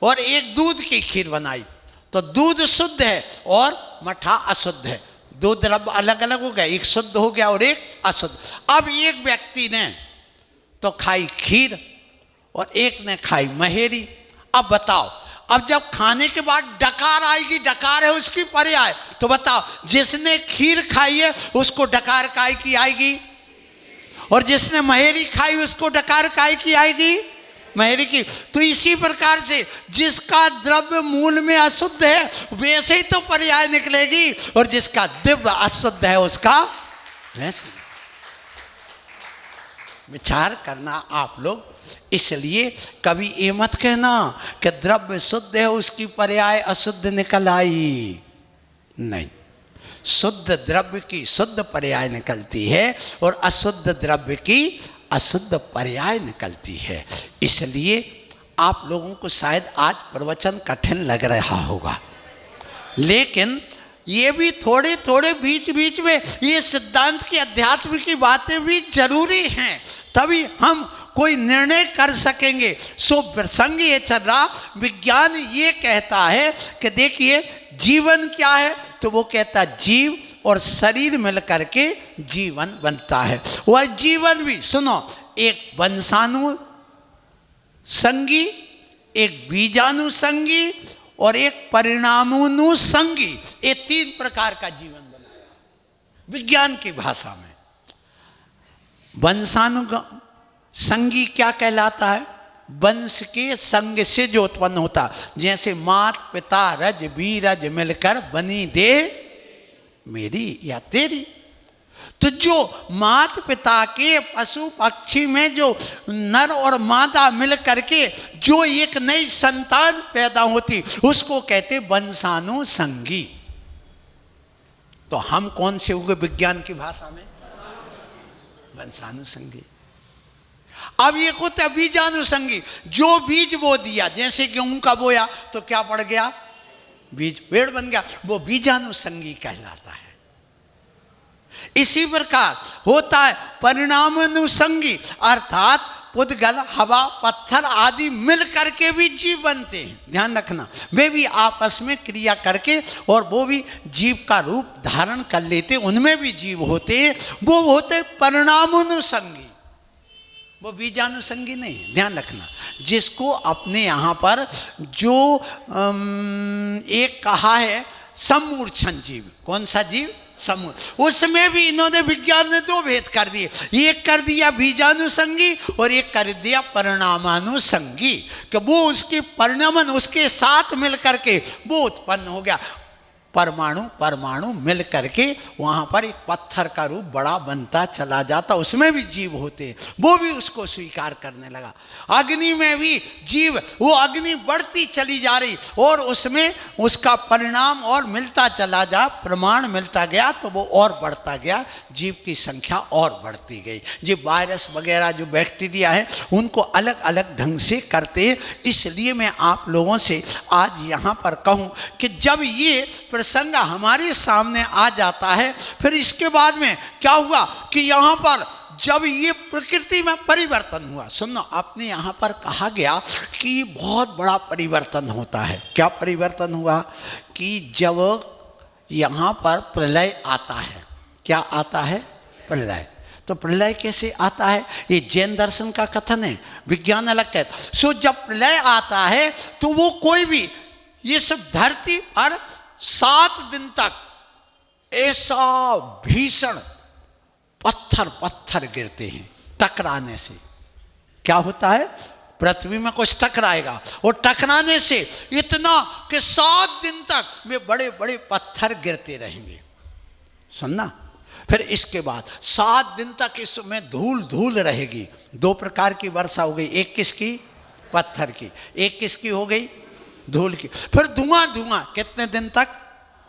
और एक दूध की खीर बनाई, तो दूध शुद्ध है और मट्ठा अशुद्ध है। 2 द्रव्य अलग अलग हो गए, एक शुद्ध हो गया और एक अशुद्ध। अब एक व्यक्ति ने तो खाई खीर और एक ने खाई महेरी। अब बताओ, अब जब खाने के बाद डकार आएगी, डकार है उसकी पर्याय, तो बताओ जिसने खीर खाई है उसको डकार काय की आएगी, और जिसने महेरी खाई उसको डकार काय की आएगी? महेरी की। तो इसी प्रकार से जिसका द्रव्य मूल में अशुद्ध है वैसे ही तो पर्याय निकलेगी, और जिसका दिव्य अशुद्ध है उसका वैसे। विचार करना आप लोग। इसलिए कभी ये मत कहना कि द्रव्य शुद्ध है उसकी पर्याय अशुद्ध निकल आई, नहीं। शुद्ध द्रव्य की शुद्ध पर्याय निकलती है और अशुद्ध द्रव्य की अशुद्ध पर्याय निकलती है। इसलिए आप लोगों को शायद आज प्रवचन कठिन लग रहा होगा, लेकिन ये भी थोड़े थोड़े बीच बीच में ये सिद्धांत की अध्यात्म की बातें भी जरूरी हैं, तभी हम कोई निर्णय कर सकेंगे। सो प्रसंग ये चल रहा, विज्ञान ये कहता है कि देखिए जीवन क्या है, तो वो कहता जीव और शरीर मिलकर के जीवन बनता है। वह जीवन भी सुनो, एक वंशाणु संगी, एक बीजानुसंगी और एक परिणामानुसंगी, ये 3 प्रकार का जीवन बना विज्ञान की भाषा में। वंशानुसंगी क्या कहलाता है? वंश के संग से जो उत्पन्न होता, जैसे मात पिता रज बीरज मिलकर बनी दे मेरी या तेरी। तो जो मात पिता के पशु पक्षी में जो नर और मादा मिल करके जो एक नई संतान पैदा होती, उसको कहते वंशानुसंगी। तो हम कौन से हुए विज्ञान की भाषा में? वंशानुसंगी। अब ये होता है बीजानुसंगी, जो बीज बो दिया, जैसे गेहूं का बोया तो क्या पड़ गया? बीज, पेड़ बन गया, वो बीजानुसंगी कहलाता है। इसी प्रकार होता है परिणामानुसंगी, अर्थात पुद्गल हवा पत्थर आदि मिल करके भी जीव बनते हैं। ध्यान रखना, वे भी आपस में क्रिया करके और वो भी जीव का रूप धारण कर लेते, उनमें भी जीव होते हैं, वो होते परिणामानुसंगी, वो बीजानुसंगी नहीं है। ध्यान रखना, जिसको अपने यहाँ पर जो एक कहा है समूर्छन जीव, कौन सा जीव? समूह। उसमें भी इन्होंने विज्ञान ने 2 भेद कर दिए, एक कर दिया बीजानुसंगी और एक कर दिया परिणामानुसंगी, कि वो उसकी परिणामन उसके साथ मिल करके वो उत्पन्न हो गया। परमाणु परमाणु मिल करके वहाँ पर एक पत्थर का रूप बड़ा बनता चला जाता, उसमें भी जीव होते हैं, वो भी उसको स्वीकार करने लगा। अग्नि में भी जीव, वो अग्नि बढ़ती चली जा रही और उसमें उसका परिणाम और मिलता चला जा, प्रमाण मिलता गया तो वो और बढ़ता गया, जीव की संख्या और बढ़ती गई। ये वायरस वगैरह जो बैक्टीरिया है उनको अलग अलग ढंग से करते हैं। इसलिए मैं आप लोगों से आज यहाँ पर कहूँ कि जब ये प्रसंग हमारे सामने आ जाता है, फिर इसके बाद में क्या हुआ कि यहाँ पर जब ये प्रकृति में परिवर्तन हुआ, सुनो, अपने यहाँ पर कहा गया कि बहुत बड़ा परिवर्तन होता है। क्या परिवर्तन हुआ कि जब यहाँ पर प्रलय आता है, क्या आता है? प्रलय। तो प्रलय कैसे आता है? ये जैन दर्शन का कथन है, विज्ञान अलग कहता है। सो जब प्रलय आता है तो वो कोई भी ये सब धरती पर 7 दिन तक ऐसा भीषण पत्थर पत्थर गिरते हैं टकराने से। क्या होता है? पृथ्वी में कुछ टकराएगा और टकराने से इतना कि 7 दिन तक वे बड़े बड़े पत्थर गिरते रहेंगे। सुनना, फिर इसके बाद 7 दिन तक इसमें धूल धूल रहेगी। 2 प्रकार की वर्षा हो गई, एक किसकी? पत्थर की, एक किसकी हो गई? धूल की। फिर धुआं धुआं कितने दिन तक?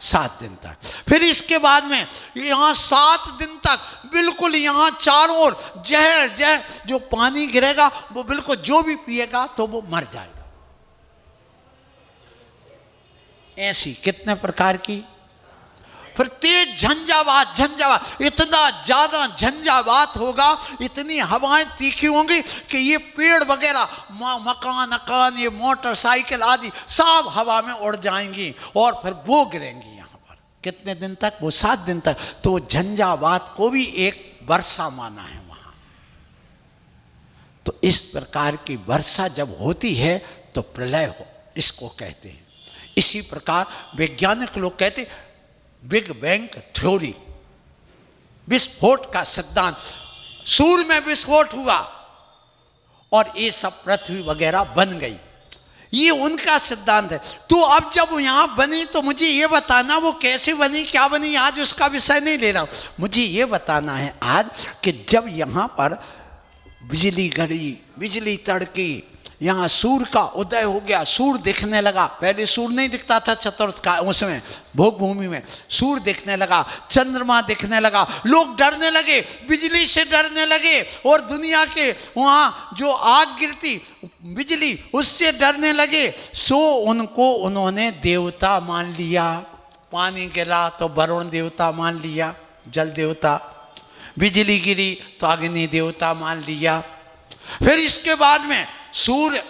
7 दिन तक। फिर इसके बाद में यहाँ 7 दिन तक बिल्कुल यहाँ चारों ओर जहर जहर, जो पानी गिरेगा वो बिल्कुल जो भी पिएगा तो वो मर जाएगा। ऐसी कितने प्रकार की? फिर तेज झंझावात, झंझावात, इतना ज्यादा झंझावात होगा, इतनी हवाएं तीखी होंगी कि ये पेड़ वगैरह, मकान अकान, ये मोटरसाइकिल आदि सब हवा में उड़ जाएंगी और फिर वो गिरेंगी यहाँ पर। कितने दिन तक? वो 7 दिन तक। तो झंझावात को भी एक वर्षा माना है वहाँ। तो इस प्रकार की वर्षा जब होती है तो प्रलय हो, इसको कहते हैं। इसी प्रकार वैज्ञानिक लोग कहते बिग बैंग थ्योरी, विस्फोट का सिद्धांत, सूर्य में विस्फोट हुआ और ये सब पृथ्वी वगैरह बन गई, ये उनका सिद्धांत है। तो अब जब यहाँ बनी तो मुझे ये बताना वो कैसे बनी, क्या बनी, आज उसका विषय नहीं ले रहा हूँ। मुझे ये बताना है आज कि जब यहाँ पर बिजली गड़ी, बिजली तड़की, यहाँ सूर्य का उदय हो गया, सूर्य दिखने लगा। पहले सूर्य नहीं दिखता था चतुर्थ का उसमें भोग भूमि में, सूर्य दिखने लगा, चंद्रमा दिखने लगा, लोग डरने लगे, बिजली से डरने लगे, और दुनिया के वहाँ जो आग गिरती बिजली उससे डरने लगे। सो उनको उन्होंने देवता मान लिया। पानी गिरा तो वरुण देवता मान लिया, जल देवता, बिजली गिरी तो अग्नि देवता मान लिया। फिर इसके बाद में सूर्य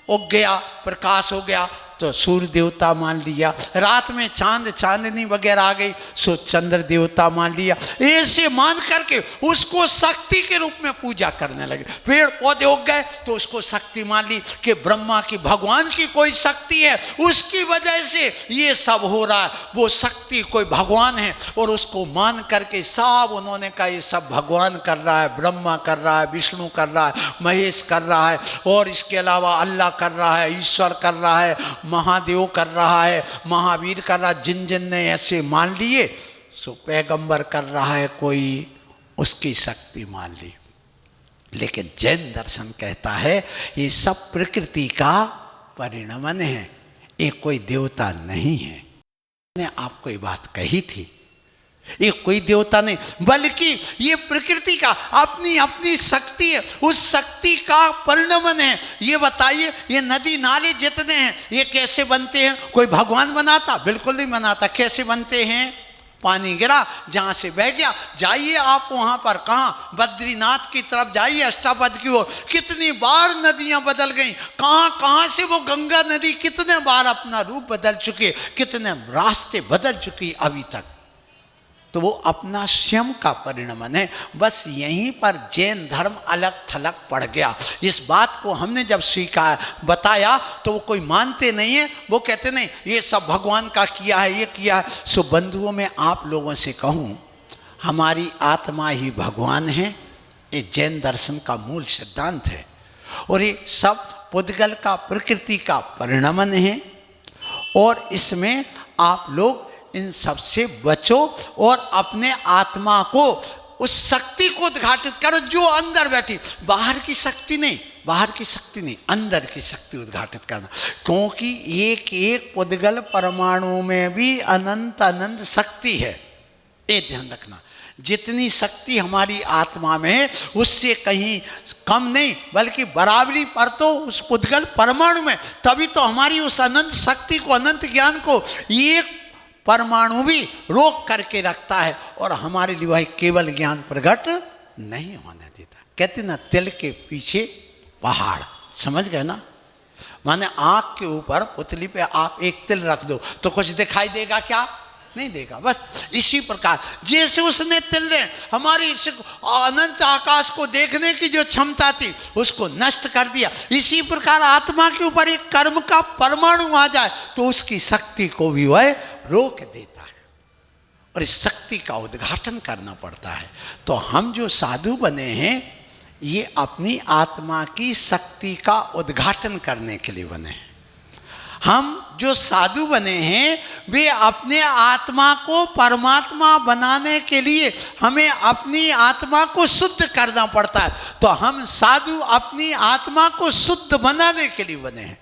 उग गया, प्रकाश हो गया तो सूर्य देवता मान लिया। रात में चांद चांदनी वगैरह आ गई सो चंद्र देवता मान लिया। ऐसे मान करके उसको शक्ति के रूप में पूजा करने लगे। पेड़ पौधे उग गए तो उसको शक्ति मान ली कि ब्रह्मा की, भगवान की कोई शक्ति है, उसकी वजह से ये सब हो रहा है। वो शक्ति कोई भगवान है और उसको मान करके सब उन्होंने कहा ये सब भगवान कर रहा है, ब्रह्मा कर रहा है, विष्णु कर रहा है, महेश कर रहा है, और इसके अलावा अल्लाह कर रहा है, ईश्वर कर रहा है, महादेव कर रहा है, महावीर कर रहा है। जिन जिन ने ऐसे मान लिए सो पैगंबर कर रहा है कोई, उसकी शक्ति मान ली। लेकिन जैन दर्शन कहता है ये सब प्रकृति का परिणमन है, ये कोई देवता नहीं है। मैंने आपको ये बात कही थी, ये कोई देवता नहीं बल्कि ये प्रकृति का अपनी अपनी शक्ति है, उस शक्ति का परिणमन है। ये बताइए ये नदी नाले जितने हैं ये कैसे बनते हैं? कोई भगवान बनाता? बिल्कुल नहीं बनाता। कैसे बनते हैं? पानी गिरा, जहाँ से बह गया। जाइए आप वहाँ पर, कहाँ, बद्रीनाथ की तरफ जाइए, अष्टापद की ओर, कितनी बार नदियाँ बदल गई, कहाँ कहाँ से वो गंगा नदी कितने बार अपना रूप बदल चुकी, कितने रास्ते बदल चुकी अभी तक। तो वो अपना स्वयं का परिणमन है। बस यहीं पर जैन धर्म अलग थलग पड़ गया। इस बात को हमने जब स्वीकार बताया तो वो कोई मानते नहीं है, वो कहते नहीं ये सब भगवान का किया है, ये किया है। सो बंधुओं में आप लोगों से कहूँ, हमारी आत्मा ही भगवान है, ये जैन दर्शन का मूल सिद्धांत है। और ये सब पुद्गल का, प्रकृति का परिणमन है। और इसमें आप लोग इन सबसे बचो और अपने आत्मा को, उस शक्ति को उद्घाटित करो जो अंदर बैठी। बाहर की शक्ति नहीं, बाहर की शक्ति नहीं, अंदर की शक्ति उद्घाटित करना। क्योंकि एक एक पुद्गल परमाणु में भी अनंत अनंत शक्ति है, ये ध्यान रखना। जितनी शक्ति हमारी आत्मा में है उससे कहीं कम नहीं बल्कि बराबरी पर तो उस पुद्गल परमाणु में। तभी तो हमारी उस अनंत शक्ति को, अनंत ज्ञान को एक परमाणु भी रोक करके रखता है और हमारे लिए वही केवल ज्ञान प्रकट नहीं होने देता। कहते ना तिल के पीछे पहाड़, समझ गए ना? माने आँख के ऊपर पुतली पे आप एक तिल रख दो तो कुछ दिखाई देगा क्या? नहीं देगा। बस इसी प्रकार जैसे उसने तिल ने हमारी इस अनंत आकाश को देखने की जो क्षमता थी उसको नष्ट कर दिया, इसी प्रकार आत्मा के ऊपर एक कर्म का परमाणु आ जाए तो उसकी शक्ति को भी वह रोक देता है और इस शक्ति का उद्घाटन करना पड़ता है। तो हम जो साधु बने हैं ये अपनी आत्मा की शक्ति का उद्घाटन करने के लिए बने हैं। हम जो साधु बने हैं वे अपने आत्मा को परमात्मा बनाने के लिए हमें अपनी आत्मा को शुद्ध करना पड़ता है। तो हम साधु अपनी आत्मा को शुद्ध बनाने के लिए बने हैं।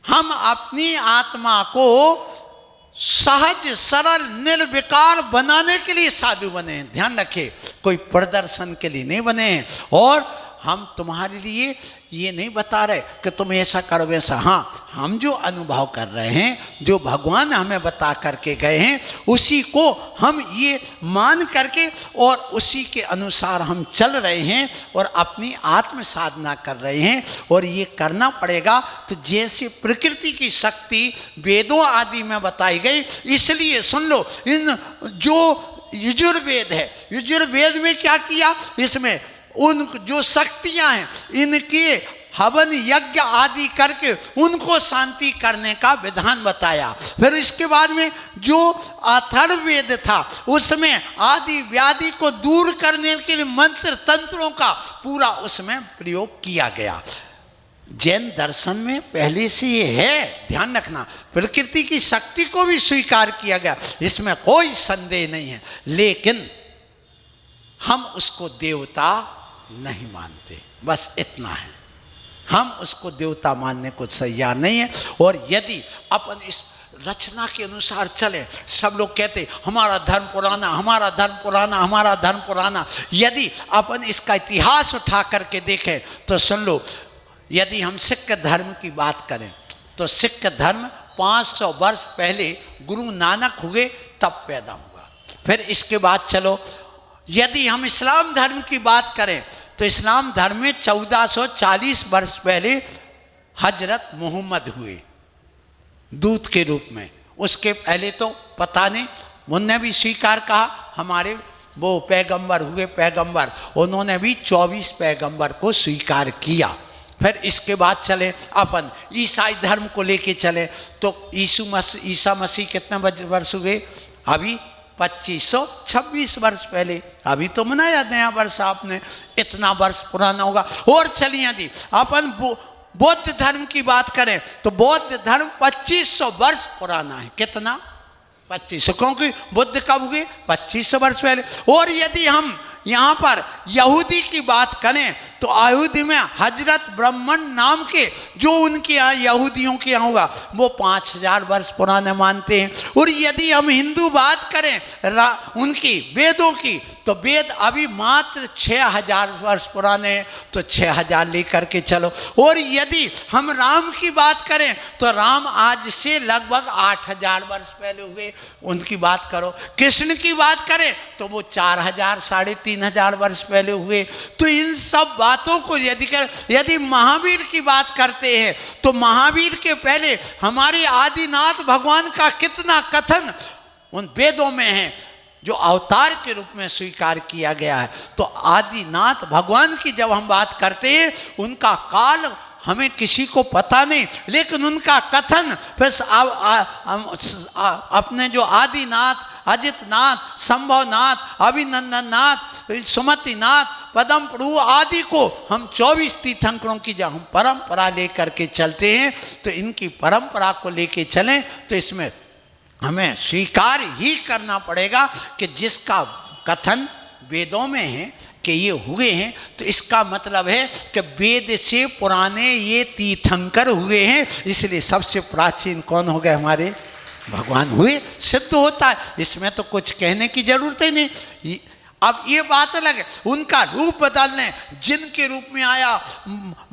हम अपनी आत्मा को सहज सरल निर्विकार बनाने के लिए साधु बने हैं। ध्यान रखिए, कोई प्रदर्शन के लिए नहीं बने हैं। और हम तुम्हारे लिए ये नहीं बता रहे कि तुम ऐसा करो वैसा। हाँ, हम जो अनुभव कर रहे हैं, जो भगवान हमें बता करके गए हैं, उसी को हम ये मान करके और उसी के अनुसार हम चल रहे हैं और अपनी आत्म साधना कर रहे हैं। और ये करना पड़ेगा। तो जैसे प्रकृति की शक्ति वेदों आदि में बताई गई, इसलिए सुन लो, इन जो यजुर्वेद है, यजुर्वेद में क्या किया, इसमें उन जो शक्तियां हैं इनके हवन यज्ञ आदि करके उनको शांति करने का विधान बताया। फिर इसके बाद में जो अथर्ववेद था उसमें आदि व्याधि को दूर करने के लिए मंत्र तंत्रों का पूरा उसमें प्रयोग किया गया। जैन दर्शन में पहले से ये है, ध्यान रखना, प्रकृति की शक्ति को भी स्वीकार किया गया, इसमें कोई संदेह नहीं है। लेकिन हम उसको देवता नहीं मानते, बस इतना है। हम उसको देवता मानने को तैयार नहीं है। और यदि अपन इस रचना के अनुसार चले, सब लोग कहते हमारा धर्म पुराना, हमारा धर्म पुराना, हमारा धर्म पुराना। यदि अपन इसका इतिहास उठा करके देखें तो सुन लो, यदि हम सिख धर्म की बात करें तो सिख धर्म 500 वर्ष पहले गुरु नानक हुए तब पैदा हुआ। फिर इसके बाद चलो, यदि हम इस्लाम धर्म की बात करें तो इस्लाम धर्म में 1440 वर्ष पहले हजरत मोहम्मद हुए दूत के रूप में। उसके पहले तो पता नहीं, उनने भी स्वीकार कहा हमारे वो पैगंबर हुए पैगंबर, उन्होंने भी 24 पैगंबर को स्वीकार किया। फिर इसके बाद चले अपन ईसाई धर्म को लेके चले तो ईसा मसीह कितने वर्ष हुए? अभी 2526 वर्ष पहले, अभी तो मनाया नया वर्ष आपने, इतना वर्ष पुराना होगा। और चलिए यदि अपन बौद्ध धर्म की बात करें तो बौद्ध धर्म 2500 वर्ष पुराना है। कितना? 2500, क्योंकि बुद्ध कब हुए? 2500 वर्ष पहले। और यदि हम यहाँ पर यहूदी की बात करें तो यहूदी में हजरत ब्राह्मण नाम के जो उनके यहाँ यहूदियों के यहाँ होगा वो 5000 वर्ष पुराने मानते हैं। और यदि हम हिंदू बात करें उनकी वेदों की तो वेद अभी मात्र 6000 वर्ष पुराने हैं, तो 6000 लेकर के चलो। और यदि हम राम की बात करें तो राम आज से लगभग 8000 वर्ष पहले हुए, उनकी बात करो। कृष्ण की बात करें तो वो 4000 3500 वर्ष पहले हुए। तो इन सब बातों को यदि महावीर की बात करते हैं तो महावीर के पहले हमारे आदिनाथ भगवान का कितना कथन उन वेदों में है जो अवतार के रूप में स्वीकार किया गया है। तो आदिनाथ भगवान की जब हम बात करते हैं उनका काल हमें किसी को पता नहीं, लेकिन उनका कथन फिर अपने जो आदिनाथ, अजितनाथ, संभवनाथ, अभिनंदननाथ, सुमतिनाथ, पदम प्रभु आदि को हम 24 तीर्थंकरों की जब हम परंपरा लेकर के चलते हैं तो इनकी परंपरा को लेके चलें तो इसमें हमें स्वीकार ही करना पड़ेगा कि जिसका कथन वेदों में है कि ये हुए हैं तो इसका मतलब है कि वेद से पुराने ये तीर्थंकर हुए हैं। इसलिए सबसे प्राचीन कौन हो गए? हमारे भगवान हुए, सिद्ध होता है, इसमें तो कुछ कहने की जरूरत ही नहीं। अब ये बात अलग है, उनका रूप बदलने, जिन के रूप में आया,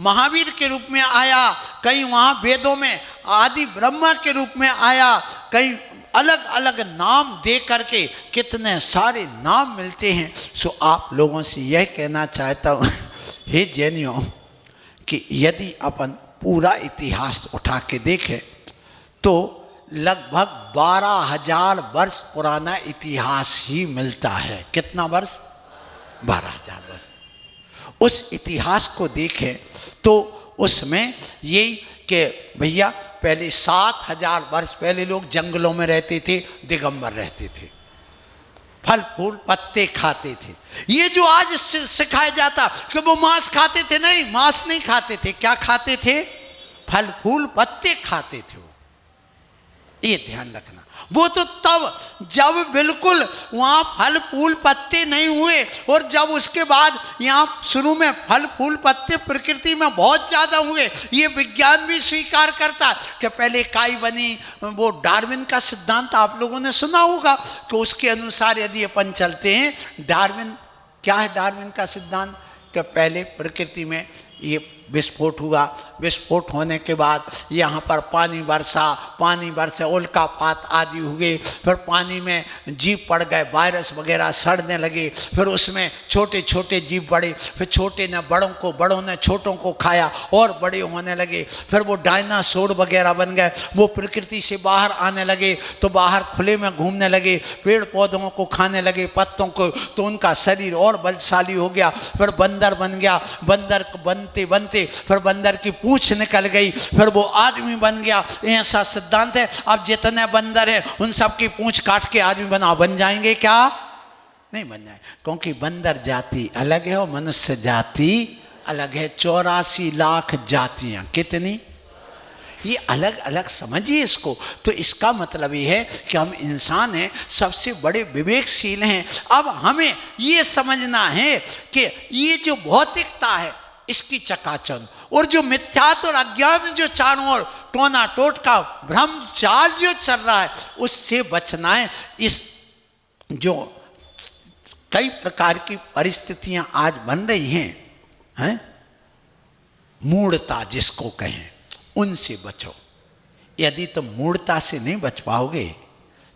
महावीर के रूप में आया, कहीं वहाँ वेदों में आदि ब्रह्मा के रूप में आया, कहीं अलग अलग नाम दे करके कितने सारे नाम मिलते हैं। सो आप लोगों से यह कहना चाहता हूँ हे जैनियों कि यदि अपन पूरा इतिहास उठा के देखें तो लगभग 12000 वर्ष पुराना इतिहास ही मिलता है। कितना वर्ष? 12000 वर्ष। उस इतिहास को देखें तो उसमें यही कि भैया पहले 7000 वर्ष पहले लोग जंगलों में रहते थे, दिगंबर रहते थे, फल फूल पत्ते खाते थे। ये जो आज सिखाया जाता कि वो मांस खाते थे, नहीं, मांस नहीं खाते थे। क्या खाते थे? फल फूल पत्ते खाते थे। ये ध्यान रखना। वो तो तब जब बिल्कुल वहाँ फल फूल पत्ते नहीं हुए, और जब उसके बाद यहाँ शुरू में फल फूल पत्ते प्रकृति में बहुत ज़्यादा हुए। ये विज्ञान भी स्वीकार करता है कि पहले काई बनी। वो डार्विन का सिद्धांत आप लोगों ने सुना होगा कि उसके अनुसार यदि अपन चलते हैं, डार्विन क्या है? डार्विन का सिद्धांत कि पहले प्रकृति में ये विस्फोट हुआ, विस्फोट होने के बाद यहाँ पर पानी बरसा, उल्कापात आदि हुए, फिर पानी में जीव पड़ गए, वायरस वगैरह सड़ने लगे, फिर उसमें छोटे छोटे जीव बढ़े, फिर छोटे ने बड़ों को, बड़ों ने छोटों को खाया और बड़े होने लगे, फिर वो डायनासोर वगैरह बन गए। वो प्रकृति से बाहर आने लगे तो बाहर खुले में घूमने लगे, पेड़ पौधों को खाने लगे, पत्तों को, तो उनका शरीर और बलशाली हो गया। फिर बंदर बन गया, बंदर बनते बनते फिर बंदर की पूंछ निकल गई, फिर वो आदमी बन गया। ऐसा सिद्धांत है। अब जितने बंदर है उन सब की पूंछ काट के आदमी बन जाएंगे क्या? नहीं बन जाए, क्योंकि बंदर जाति अलग है और मनुष्य जाति अलग है। 84 लाख जातियां। कितनी? ये अलग अलग समझिए इसको। तो इसका मतलब ये है कि हम इंसान हैं, सबसे बड़े विवेकशील हैं। अब हमें ये समझना है कि ये जो भौतिकता है इसकी चकाचौंध, और जो मिथ्यात्व और अज्ञान जो चारों ओर टोना टोटका भ्रमचाल जो चल रहा है उससे बचना है। इस जो कई प्रकार की परिस्थितियां आज बन रही हैं, मूढ़ता जिसको कहें, उनसे बचो। यदि तुम मूढ़ता से नहीं बच पाओगे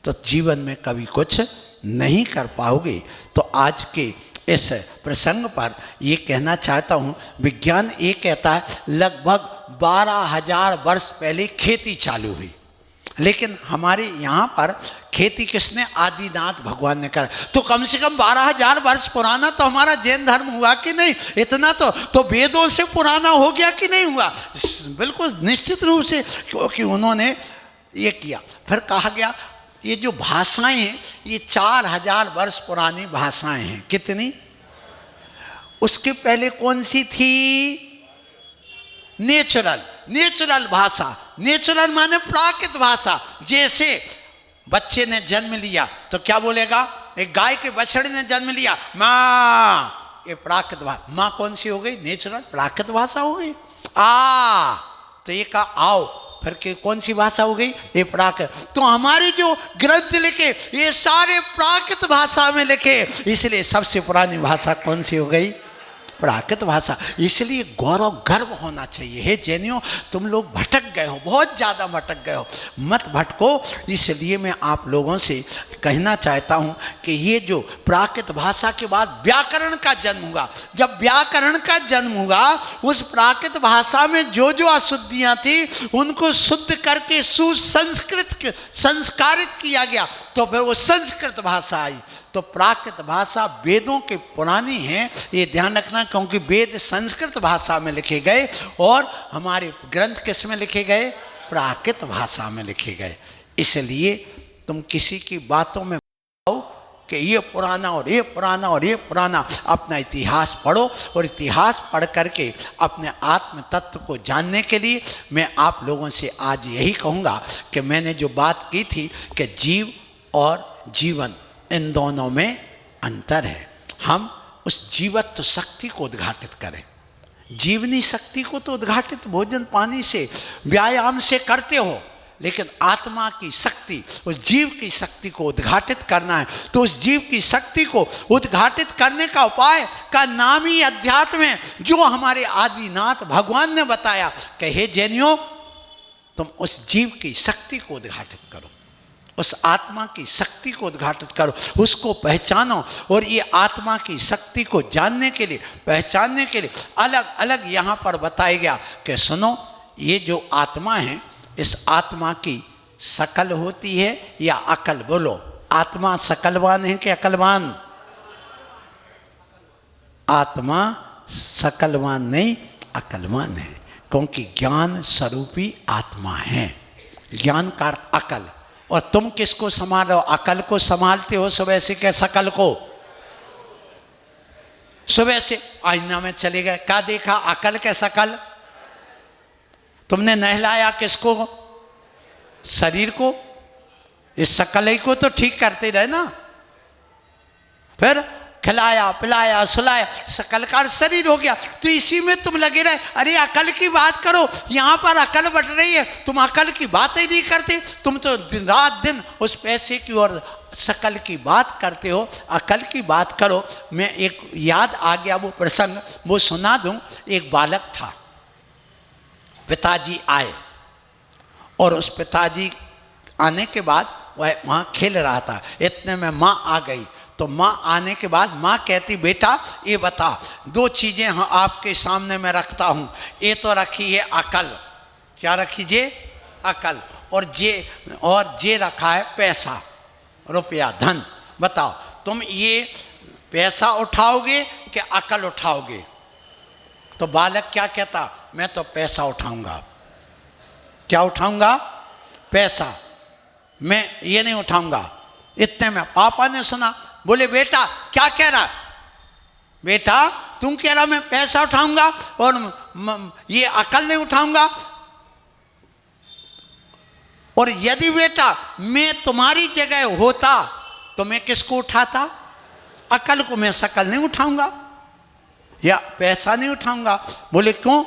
तो जीवन में कभी कुछ नहीं कर पाओगे। तो आज के इस प्रसंग पर ये कहना चाहता हूँ, विज्ञान ये कहता है लगभग 12,000 वर्ष पहले खेती चालू हुई, लेकिन हमारे यहाँ पर खेती किसने? आदिनाथ भगवान ने करा। तो कम से कम 12,000 वर्ष पुराना तो हमारा जैन धर्म हुआ कि नहीं? इतना तो वेदों से पुराना हो गया कि नहीं हुआ? बिल्कुल निश्चित रूप से, क्योंकि उन्होंने ये किया। फिर कहा गया ये जो भाषाएं हैं ये 4,000 वर्ष पुरानी भाषाएं हैं। कितनी? उसके पहले कौन सी थी? नेचुरल भाषा। नेचुरल माने प्राकृत भाषा। जैसे बच्चे ने जन्म लिया तो क्या बोलेगा? एक गाय के बछड़े ने जन्म लिया, माँ, ये प्राकृत भाषा। माँ कौन सी हो गई? नेचुरल, प्राकृत भाषा हो गई। तो ये कहा आओ, फिर के कौन सी भाषा हो गई? ये प्राकृत। तो हमारे जो ग्रंथ लिखे ये सारे प्राकृत भाषा में लिखे, इसलिए सबसे पुरानी भाषा कौन सी हो गई? प्राकृत भाषा। इसलिए गौरव गर्व होना चाहिए। हे जैनियों, तुम लोग भटक गए हो, बहुत ज़्यादा भटक गए हो, मत भटको। इसलिए मैं आप लोगों से कहना चाहता हूँ कि ये जो प्राकृत भाषा के बाद व्याकरण का जन्म हुआ, जब व्याकरण का जन्म हुआ उस प्राकृत भाषा में जो जो अशुद्धियाँ थी उनको शुद्ध करके संस्कारित किया गया, तो फिर वो संस्कृत भाषा आई। तो प्राकृत भाषा वेदों के पुरानी है, ये ध्यान रखना, क्योंकि वेद संस्कृत भाषा में लिखे गए और हमारे ग्रंथ किस में लिखे गए? प्राकृत भाषा में लिखे गए। इसलिए तुम किसी की बातों में आओ कि ये पुराना और ये पुराना और ये पुराना, अपना इतिहास पढ़ो और इतिहास पढ़ करके अपने आत्म तत्व को जानने के लिए मैं आप लोगों से आज यही कहूँगा कि मैंने जो बात की थी कि जीव और जीवन इन दोनों में अंतर है। हम उस जीवत्व शक्ति को उद्घाटित करें। जीवनी शक्ति को तो उद्घाटित भोजन पानी से व्यायाम से करते हो, लेकिन आत्मा की शक्ति, उस जीव की शक्ति को उद्घाटित करना है। तो उस जीव की शक्ति को उद्घाटित करने का उपाय का नाम ही अध्यात्म है, जो हमारे आदिनाथ भगवान ने बताया कि हे जैनियों, तुम उस जीव की शक्ति को उद्घाटित करो, उस आत्मा की शक्ति को उद्घाटित करो, उसको पहचानो। और ये आत्मा की शक्ति को जानने के लिए, पहचानने के लिए अलग अलग यहाँ पर बताया गया कि सुनो, ये जो आत्मा है इस आत्मा की शकल होती है या अकल? बोलो, आत्मा शकलवान है कि अकलवान? आत्मा शकलवान नहीं, अकलवान है, क्योंकि ज्ञान स्वरूपी आत्मा है। ज्ञान का अकल। और तुम किसको संभाल रहे हो? अकल को संभालते हो सुबह से क्या शकल को? सुबह से आईना में चले गए, क्या देखा? अकल के शकल। तुमने नहलाया किसको? शरीर को। इस शकल ही को तो ठीक करते रहे ना। फिर खिलाया पिलाया सुलाया, शकलकार शरीर हो गया। तो इसी में तुम लगे रहे, अरे अकल की बात करो, यहाँ पर अकल बट रही है, तुम अकल की बात ही नहीं करते। तुम तो दिन रात दिन उस पैसे की और शकल की बात करते हो, अकल की बात करो। मैं एक याद आ गया वो प्रसंग, वो सुना दूं। एक बालक था, पिताजी आए और उस पिताजी आने के बाद वह वहाँ खेल रहा था। इतने में माँ आ गई। तो माँ आने के बाद माँ कहती, बेटा ये बता, दो चीज़ें हाँ आपके सामने मैं रखता हूँ। ये तो रखी है अकल। क्या रखी जे? अकल। और जे रखा है पैसा, रुपया, धन। बताओ तुम ये पैसा उठाओगे कि अकल उठाओगे? तो बालक क्या कहता? मैं तो पैसा उठाऊंगा। क्या उठाऊंगा? पैसा। मैं ये नहीं उठाऊंगा। इतने में पापा ने सुना, बोले बेटा क्या कह रहा? बेटा तुम कह रहा मैं पैसा उठाऊंगा और ये अकल नहीं उठाऊंगा। और यदि बेटा मैं तुम्हारी जगह होता तो मैं किसको उठाता? अकल को। मैं शकल नहीं उठाऊंगा या पैसा नहीं उठाऊंगा। बोले क्यों?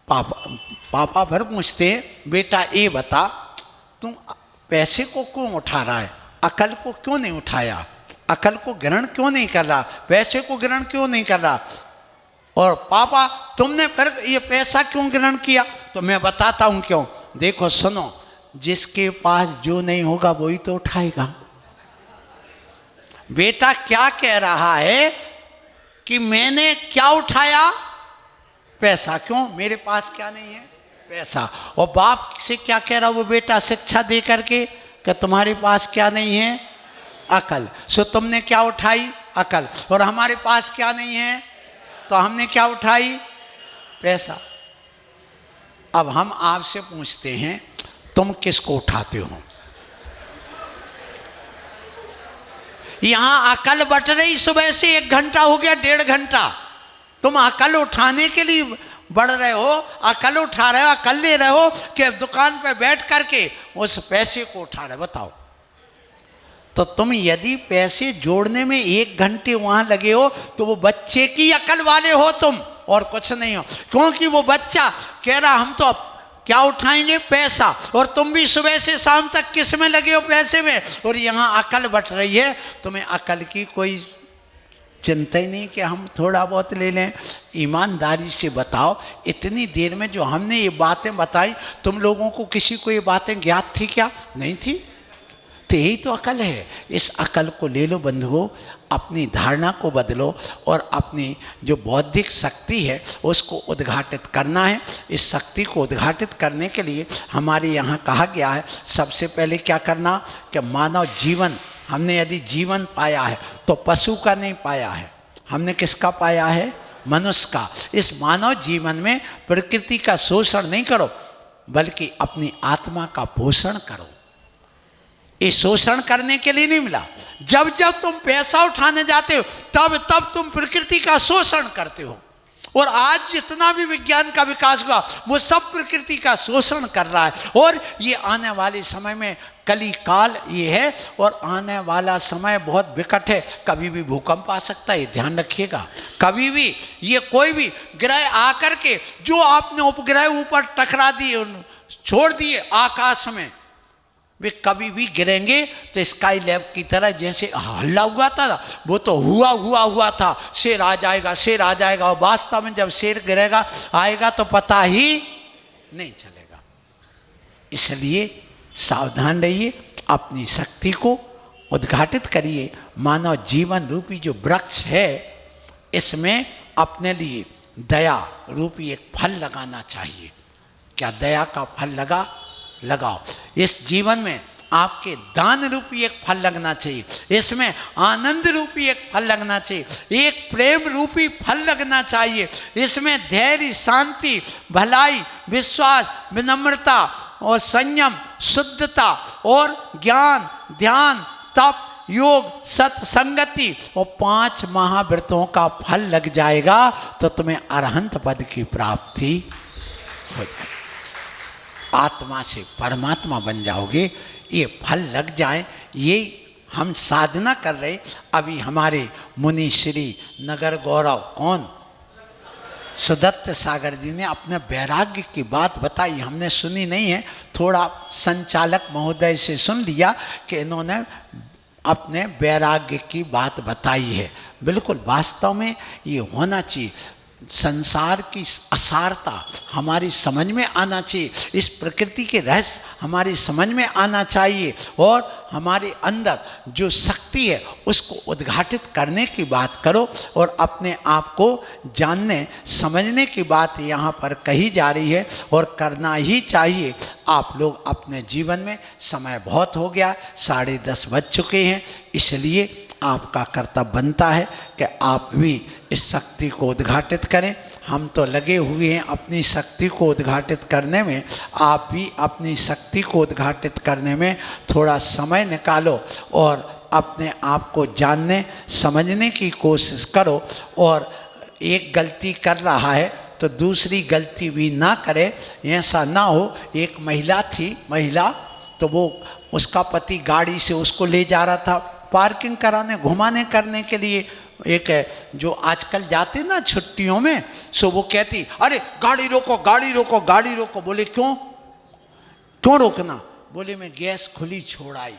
पापा फिर पूछते हैं, बेटा ये बता, तुम पैसे को क्यों उठा रहा है, अकल को क्यों नहीं उठाया, अकल को ग्रहण क्यों नहीं कर रहा, पैसे को ग्रहण क्यों नहीं कर रहा, और पापा तुमने फिर ये पैसा क्यों ग्रहण किया? तो मैं बताता हूं क्यों। देखो सुनो, जिसके पास जो नहीं होगा वही तो उठाएगा। बेटा क्या कह रहा है कि मैंने क्या उठाया? पैसा। क्यों? मेरे पास क्या नहीं है? पैसा। और बाप से क्या कह रहा वो बेटा शिक्षा दे करके कि तुम्हारे पास क्या नहीं है? अकल। सो तुमने क्या उठाई? अकल। और हमारे पास क्या नहीं है? तो हमने क्या उठाई? पैसा। अब हम आपसे पूछते हैं, तुम किसको उठाते हो? यहां अकल बट रही सुबह से 1 घंटा हो गया, 1.5 घंटा तुम अकल उठाने के लिए बढ़ रहे हो, अकल उठा रहे हो, अकल ले रहे हो कि दुकान पे बैठ करके उस पैसे को उठा रहे। बताओ, तो तुम यदि पैसे जोड़ने में 1 घंटे वहां लगे हो तो वो बच्चे की अकल वाले हो तुम, और कुछ नहीं हो। क्योंकि वो बच्चा कह रहा हम तो क्या उठाएंगे? पैसा। और तुम भी सुबह से शाम तक किस में लगे हो? पैसे में। और यहाँ अकल बट रही है, तुम्हें अकल की कोई चिंता ही नहीं कि हम थोड़ा बहुत ले लें। ईमानदारी से बताओ, इतनी देर में जो हमने ये बातें बताई, तुम लोगों को किसी को ये बातें ज्ञात थी क्या? नहीं थी। तो यही तो अकल है। इस अकल को ले लो बंधुओं, अपनी धारणा को बदलो और अपनी जो बौद्धिक शक्ति है उसको उद्घाटित करना है। इस शक्ति को उद्घाटित करने के लिए हमारे यहाँ कहा गया है, सबसे पहले क्या करना कि मानव जीवन, हमने यदि जीवन पाया है तो पशु का नहीं पाया है, हमने किसका पाया है? मनुष्य का। इस मानव जीवन में प्रकृति का शोषण नहीं करो, बल्कि अपनी आत्मा का पोषण करो। ये शोषण करने के लिए नहीं मिला। जब जब तुम पैसा उठाने जाते हो तब तब तुम प्रकृति का शोषण करते हो। और आज जितना भी विज्ञान का विकास हुआ वो सब प्रकृति का शोषण कर रहा है। और ये आने वाले समय में कली काल ये है, और आने वाला समय बहुत विकट है। कभी भी भूकंप आ सकता है, ये ध्यान रखिएगा। कभी भी ये कोई भी ग्रह आकर के, जो आपने उपग्रह ऊपर टकरा दिए, छोड़ दिए आकाश में, वे कभी भी गिरेंगे तो स्काई लैब की तरह जैसे हल्ला हुआ था ना, वो तो हुआ था, शेर आ जाएगा, शेर आ जाएगा। और वास्तव में जब शेर गिरेगा आएगा तो पता ही नहीं चलेगा। इसलिए सावधान रहिए, अपनी शक्ति को उद्घाटित करिए। मानव जीवन रूपी जो वृक्ष है, इसमें अपने लिए दया रूपी एक फल लगाना चाहिए। क्या दया का फल लगाओ। इस जीवन में आपके दान रूपी एक फल लगना चाहिए, इसमें आनंद रूपी एक फल लगना चाहिए, एक प्रेम रूपी फल लगना चाहिए, इसमें धैर्य, शांति, भलाई, विश्वास, विनम्रता और संयम, शुद्धता और ज्ञान, ध्यान, तप, योग, सत्संगति और 5 महाव्रतों का फल लग जाएगा तो तुम्हें अरहंत पद की प्राप्ति हो जाएगी। आत्मा से परमात्मा बन जाओगे। ये फल लग जाए, ये हम साधना कर रहे। अभी हमारे मुनि श्री नगर गौरव कौन, सुदत्त सागर जी ने अपने वैराग्य की बात बताई, हमने सुनी नहीं है, थोड़ा संचालक महोदय से सुन लिया कि इन्होंने अपने वैराग्य की बात बताई है। बिल्कुल वास्तव में ये होना चाहिए। संसार की असारता हमारी समझ में आना चाहिए, इस प्रकृति के रहस्य हमारी समझ में आना चाहिए, और हमारे अंदर जो शक्ति है उसको उद्घाटित करने की बात करो। और अपने आप को जानने समझने की बात यहाँ पर कही जा रही है, और करना ही चाहिए। आप लोग अपने जीवन में, समय बहुत हो गया, 10:30 बज चुके हैं, इसलिए आपका कर्तव्य बनता है कि आप भी इस शक्ति को उद्घाटित करें। हम तो लगे हुए हैं अपनी शक्ति को उद्घाटित करने में, आप भी अपनी शक्ति को उद्घाटित करने में थोड़ा समय निकालो और अपने आप को जानने समझने की कोशिश करो। और एक गलती कर रहा है तो दूसरी गलती भी ना करे, ऐसा ना हो। एक महिला थी, तो वो उसका पति गाड़ी से उसको ले जा रहा था पार्किंग कराने, घुमाने करने के लिए एक है जो आजकल जाते ना छुट्टियों में, सो वो कहती अरे गाड़ी रोको गाड़ी रोको गाड़ी रोको। बोले क्यों क्यों रोकना? बोले मैं गैस खुली छोड़ आई।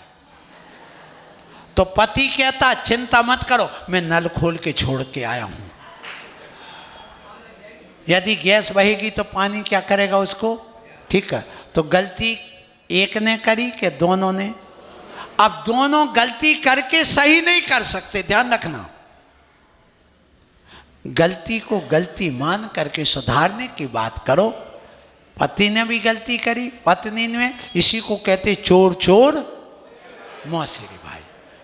तो पति कहता चिंता मत करो मैं नल खोल के छोड़ के आया हूं। यदि गैस बहेगी तो पानी क्या करेगा उसको? ठीक है, तो गलती एक ने करी कि दोनों ने? अब दोनों गलती करके सही नहीं कर सकते, ध्यान रखना। गलती को गलती मान करके सुधारने की बात करो। पति ने भी गलती करी, पत्नी ने, इसी को कहते चोर चोर मौसेरी भाई।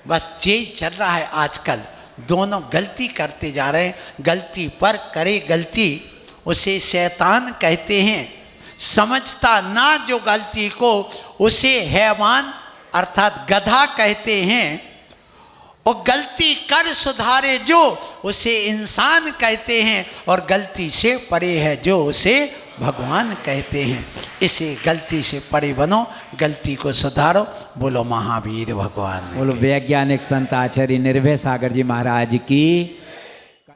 बस यही चल रहा है आजकल, दोनों गलती करते जा रहे हैं। गलती पर करे गलती उसे शैतान कहते हैं। समझता ना जो गलती को उसे हैवान अर्थात गधा कहते हैं। और गलती कर सुधारे जो उसे इंसान कहते हैं। और गलती से परे है जो उसे भगवान कहते हैं। इसे गलती से परे बनो, गलती को सुधारो। बोलो महावीर भगवान। बोलो वैज्ञानिक संत आचार्य निर्भय सागर जी महाराज की।